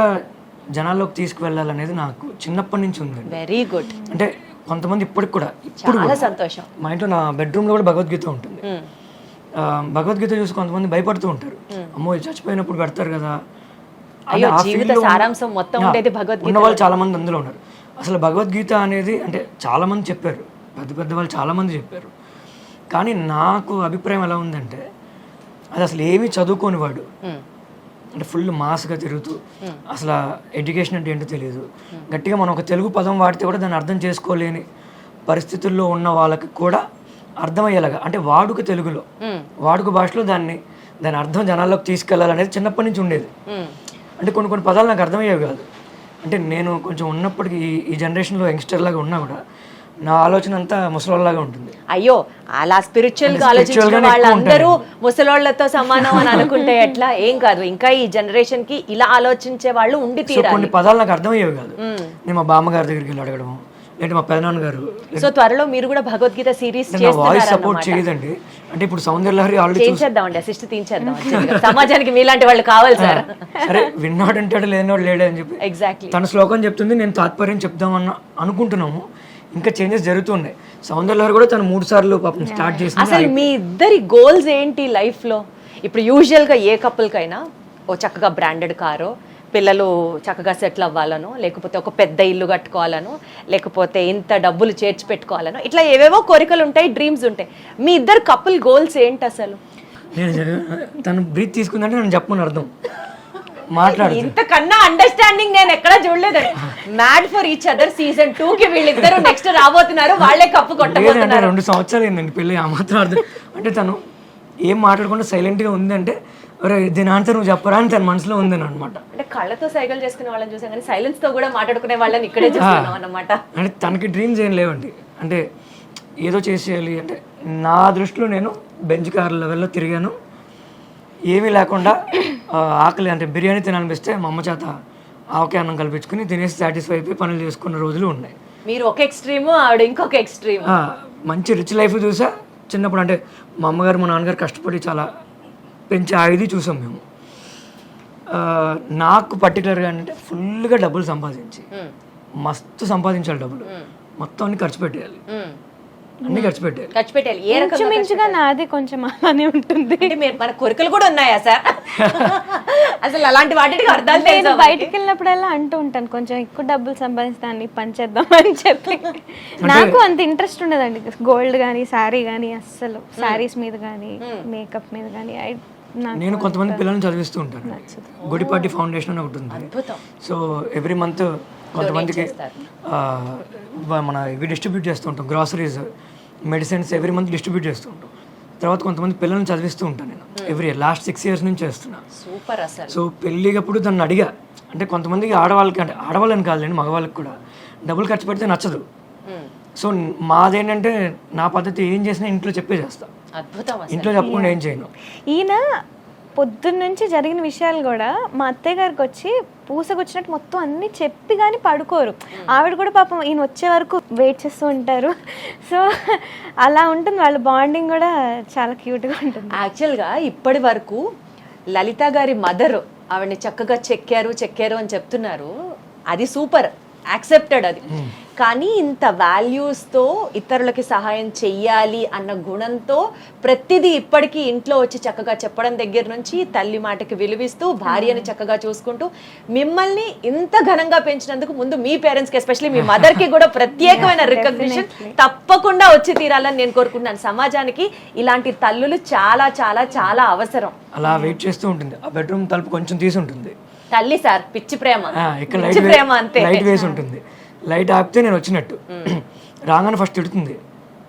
జనాల్లోకి తీసుకువెళ్ళాలనేది నాకు చిన్నప్పటి నుంచి ఉందండి. వెరీ గుడ్, అంటే కొంతమంది ఇప్పటికి కూడా చాలా సంతోషం. మా ఇంట్లో నా బెడ్రూమ్లో కూడా భగవద్గీత ఉంటుంది. భగవద్గీత చూసి కొంతమంది భయపడుతూ ఉంటారు, అమ్మో ఇది చచ్చిపోయినప్పుడు పెడతారు కదా. అయ్యో, జీవిత సారాంశం మొత్తం ఉండేది భగవద్గీత. ఉన్న వాళ్ళు చాలా మంది అందులో ఉన్నారు. అసలు భగవద్గీత అనేది అంటే చాలా మంది చెప్పారు, పెద్ద పెద్ద వాళ్ళు చాలా మంది చెప్పారు. కానీ నాకు అభిప్రాయం ఎలా ఉందంటే, అది అసలు ఏమీ చదువుకోని వాడు, అంటే ఫుల్ మాస్గా తిరుగుతూ అసలు ఎడ్యుకేషన్ అంటే ఏంటో తెలియదు, గట్టిగా మనం ఒక తెలుగు పదం వాడితే కూడా దాన్ని అర్థం చేసుకోలేని పరిస్థితుల్లో ఉన్న వాళ్ళకి కూడా అర్థమయ్యేలాగా, అంటే వాడుక తెలుగులో వాడుక భాషలో దాని అర్థం జనాల్లోకి తీసుకెళ్లాలనేది చిన్నప్పటి నుంచి ఉండేది. అంటే కొన్ని పదాలు నాకు అర్థమయ్యేవి కాదు. అంటే నేను కొంచెం ఉన్నప్పటికీ ఈ జనరేషన్లో యంగ్స్టర్ లాగా ఉన్నా కూడా నా ఆలోచన అంతా ముసలోళ్ళలాగా ఉంటుంది. అయ్యో, అలా స్పిరిచువల్ గా ఆలోచించిన వాళ్ళందరూ ముసలోళ్లతో సమానం అని అనుకుంటే ఎట్లా? ఏం కాదు, ఇంకా ఈ జనరేషన్ కి ఇలా ఆలోచించే వాళ్ళు ఉండి తీరాలి. కొన్ని పదాలు నాకు అర్థమయ్యేవి కాదు. నేను మా బామ్మగారి దగ్గరికి వెళ్ళి అడగడం, లేదంటే మా పెదనాన్న గారు. సో త్వరలో మీరు కూడా భగవద్గీత సిరీస్ వాయిస్ సపోర్ట్ చేయదండి. అంటే ఇప్పుడు సౌందర్య లహరి ఆల్రెడీ చేసేద్దామండి, అసిస్ట్ తీయించేద్దాం. సమాజానికి మీలాంటి వాళ్ళు కావాలి సార్. సరే, విన్నాడు అంటాడు, లేనివాడు లేడే అని చెప్పి ఎగ్జాక్ట్లీ తన శ్లోకం చెప్తుంది, నేను తాత్పర్యం చెప్దామన్న అనుకుంటున్నాము. ఇంకా చేంజెస్ జరుగుతున్నాయి. సౌందర్య లహరి కూడా తను 3 సార్లు పాపం స్టార్ట్ చేసింది. అసలు మీ ఇద్దరి గోల్స్ ఏంటి లైఫ్ లో? ఇప్పుడు యూజువల్ గా ఏ కపుల్ కైనా ఓ చక్కగా బ్రాండెడ్ కారో, పిల్లలు చక్కగా సెటిల్ అవ్వాలనో, లేకపోతే ఒక పెద్ద ఇల్లు కట్టుకోవాలనో, లేకపోతే ఇంత డబ్బులు చేర్చి పెట్టుకోవాలనో, ఇట్లా ఏవేవో కోరికలు ఉంటాయి, డ్రీమ్స్ ఉంటాయి. మీ ఇద్దరు కపుల్ గోల్స్ ఏంటి అసలు? నేను తను బ్రీత్ తీసుకుందంటే నేను చెప్పమని అర్థం. మాట్లాడు, ఇంతకన్నా అండర్స్టాండింగ్ నేను ఎక్కడా చూడలేదండి. Mad for each other season 2 కి వీళ్ళిద్దరు నెక్స్ట్ రాబోతున్నారు, వాళ్ళే కప్పు కొట్టబోతున్నారు. 2 సంవత్సరాలు ఏంటండి పెళ్ళి, ఆ మాత్రం అర్థం. అంటే తను ఏం మాట్లాడకుండా సైలెంట్గా ఉందంటే, అరే దీని ఆన్సర్ నువ్వు చెప్పరా అని తన మనసులో ఉందని అనమాట. అంటే కళ్ళతో సైకిల్ చేసుకునే వాళ్ళని చూసాం, కానీ సైలెన్స్ తో కూడా మాట్లాడుకునే వాళ్ళని ఇక్కడే చూస్తున్నాం అన్నమాట. అంటే తనకి డ్రీమ్స్ ఏం లేవండి. అంటే ఏదో చేసేయాలి అంటే, నా దృష్టిలో నేను బెంచ్ కార్ లెవెల్లో తిరిగాను, ఏమీ లేకుండా ఆకలి అంటే బిర్యానీ తినాలనిపిస్తే మా అమ్మ చేత ఆవకాయ అన్నం కల్పించుకుని తినేసి సాటిస్ఫై అయిపోయి పనులు చేసుకున్న రోజులు ఉన్నాయి. మీరు ఒక ఎక్స్ట్రీమ్, ఆవిడ ఇంకొక ఎక్స్ట్రీమ్. మంచి రిచ్ లైఫ్ చూసా చిన్నప్పుడు. అంటే మా అమ్మగారు మా నాన్నగారు కష్టపడి చాలా పెంచి ఇది చూసాం మేము. నాకు పర్టికులర్గా అంటే ఫుల్గా డబ్బులు సంపాదించి, మస్తు సంపాదించాలి డబ్బులు, మొత్తం అన్ని ఖర్చు పెట్టేయాలి, అన్ని ఖర్చు పెట్టాలి. ఏ రకంగా మించుగా నాది కొంచెం అలానే ఉంటుంది. అంటే మీరు మన కోరికలు కూడా ఉన్నాయా సార్? అసలు అలాంటి వాటికి అర్థాలు నేను బయటికి వెళ్ళినప్పుడల్లా అంటూ ఉంటాను, కొంచెం ఎక్కువ డబ్బులు సంపాదిస్తాను పని చేద్దాం అని చెప్పి. నాకు అంత ఇంట్రెస్ట్ ఉండదండి గోల్డ్ కానీ శారీ కానీ, అస్సలు శారీస్ మీద కానీ మేకప్ మీద కానీ. నేను కొంతమంది పిల్లల్ని చదివిస్తూ ఉంటాను. గుడిపాటి ఫౌండేషన్ అని ఒకటి ఉంది. సో ఎవ్రీ మంత్ కొంతమందికి మన ఇవి డిస్ట్రిబ్యూట్ చేస్తూ ఉంటాం, groceries, medicines every month distribute చేస్తూ ఉంటాం. తర్వాత కొంతమంది పిల్లల్ని చదివిస్తూ ఉంటాను నేను ఎవ్రీ ఇయర్. లాస్ట్ 6 years నుంచి చేస్తున్నా. సూపర్ అసలు. సో పెళ్ళికప్పుడు దాన్ని అడిగా, అంటే కొంతమందికి ఆడవాళ్ళకి, అంటే ఆడవాళ్ళని కాదులేండి మగవాళ్ళకి కూడా డబ్బులు ఖర్చు పెడితే నచ్చదు. సో మాదేంటంటే నా పద్ధతి ఏం చేసినా ఇంట్లో చెప్పే చేస్తా, ఇంట్లో చెప్పకుండా ఏం చేయను. ఈయన పొద్దున్న నుంచి జరిగిన విషయాలు కూడా మా అత్తయ్య గారికి వచ్చి పూసకొచ్చినట్టు మొత్తం అన్ని చెప్పి కానీ పడుకోరు. ఆవిడ కూడా పాపం ఈయన వచ్చే వరకు వెయిట్ చేస్తూ ఉంటారు. సో అలా ఉంటుంది వాళ్ళ బాండింగ్ కూడా చాలా క్యూట్గా ఉంటుంది. యాక్చువల్గా ఇప్పటి వరకు లలిత గారి మదర్ ఆవిడని చక్కగా చెక్కారు అని చెప్తున్నారు, అది సూపర్, యాక్సెప్టెడ్ అది. కానీ ఇంత వాల్యూస్తో ఇతరులకి సహాయం చెయ్యాలి అన్న గుణంతో ప్రతిదీ ఇప్పటికీ ఇంట్లో వచ్చి చక్కగా చెప్పడం దగ్గర నుంచి తల్లి మాటకి విలువిస్తూ, భార్యని చక్కగా చూసుకుంటూ, మిమ్మల్ని ఇంత ఘనంగా పెంచినందుకు ముందు మీ పేరెంట్స్కి, ఎస్పెషల్లీ మీ మదర్కి కూడా ప్రత్యేకమైన రికగ్నిషన్ తప్పకుండా వచ్చి తీరాలని నేను కోరుకుంటున్నాను. సమాజానికి ఇలాంటి తల్లులు చాలా చాలా చాలా అవసరం. అలా వెయిట్ చేస్తూ ఉంటుంది. ఆ బెడ్రూమ్ తలుపు కొంచెం తీసి ఉంటుంది, తల్లి సార్ పిచ్చి ప్రేమ, ఇక్కడ పిచ్చి ప్రేమ అంతే. లైట్ వేసి ఉంటుంది, లైట్ ఆపితే నేను వచ్చినట్టు. రాగానే ఫస్ట్ తిడుతుంది,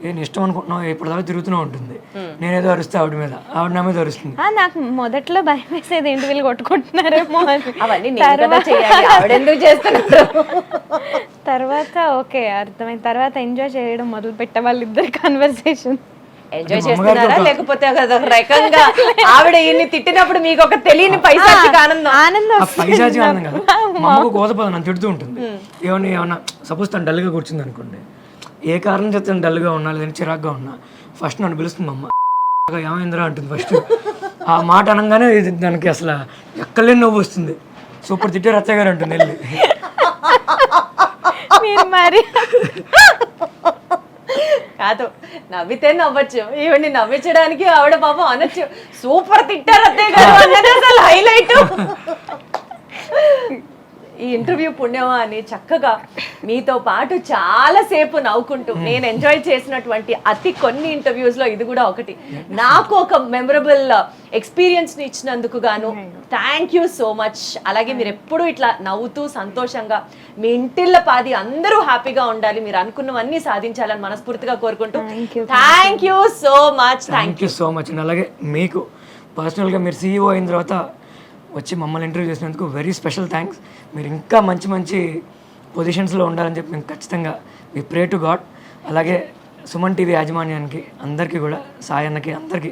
ఏం ఇష్టం అనుకుంటున్నావు, ఎప్పటిదాకా తిరుగుతూనే ఉంటుంది. నేనేదో అరుస్తే ఆవిడ మీద, ఆవిడ నా మీద అరుస్తుంది. నాకు మొదట్లో భయం వేసేది, ఏంటి వీళ్ళు కొట్టుకుంటున్నారేమో అని. అవన్నీ ఆవిడెందుకు చేస్తున్నారు. తర్వాత ఓకే అర్థమైంది. తర్వాత ఎంజాయ్ చేయడం మొదలు పెట్టే వాళ్ళిద్దరి కన్వర్సేషన్. ఎంజాయ్ చేస్తున్నారా లేకపోతే ఒక రకంగా ఆవిడ ఈయన్ని తిట్టినప్పుడు మీకు ఒక తెలియని పైశాచిక ఆనందం? ఆ పైశాచిక ఆనందం కదా, మా అమ్మకు కోతపద నన్ను తిడుతూ ఉంటుంది. ఏమన్నా సపోజ్ తను డల్గా కూర్చుంది అనుకోండి, ఏ కారణం చేస్తే డల్గా ఉన్నా లేదంటే చిరాగ్గా ఉన్నా ఫస్ట్ నన్ను పిలుస్తుంది మా అమ్మ, ఏమైందిరా అంటుంది ఫస్ట్. ఆ మాట అనగానే దానికి అసలు ఎక్కలేని నవ్వు వస్తుంది. సూపర్ తిట్టారు అత్తయ్య గారు అంటుంది వెళ్ళి. మీరు మరి కాదు, నవ్వితే నవ్వచ్చు, ఈవిడ్ని నవ్వించడానికి ఆవిడ పాపం అనొచ్చు సూపర్ తిట్టారు అత్తయ్య గారు అన్నది అసలు హైలైట్. ఈ ఇంటర్వ్యూ పుణ్యమా అని చక్కగా మీతో పాటు చాలా సేపు నవ్వుకుంటూ నేను ఎంజాయ్ చేసినటువంటి అతి కొన్ని ఇంటర్వ్యూస్ లో ఇది కూడా ఒకటి. నాకు ఒక మెమరబుల్ ఎక్స్పీరియన్స్ ని ఇచ్చినందుకు గాను థ్యాంక్ యూ సో మచ్. అలాగే మీరు ఎప్పుడూ ఇట్లా నవ్వుతూ సంతోషంగా మీ ఇంటిళ్ళ పాది అందరూ హ్యాపీగా ఉండాలి, మీరు అనుకున్నవన్నీ సాధించాలని మనస్ఫూర్తిగా కోరుకుంటూ thank you so much. Thank you so much. అలాగే మీకు పర్సనల్గా మీరు CEO అయిన తర్వాత వచ్చి మమ్మల్ని ఇంటర్వ్యూ చేసినందుకు వెరీ స్పెషల్ థ్యాంక్స్. మీరు ఇంకా మంచి మంచి పొజిషన్స్లో ఉండాలని చెప్పి మేము ఖచ్చితంగా వి ప్రే టు గాడ్. అలాగే సుమన్ టీవీ యాజమాన్యానికి అందరికీ కూడా, సాయి అన్నకి అందరికీ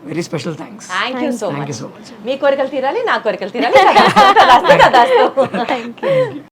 very special thanks. Thank you so thank you much. So much. మీ కోరికలు తీరాలి, నా కోరికలు తీరాలి. తదాస్తు, తదాస్తు. Thank you.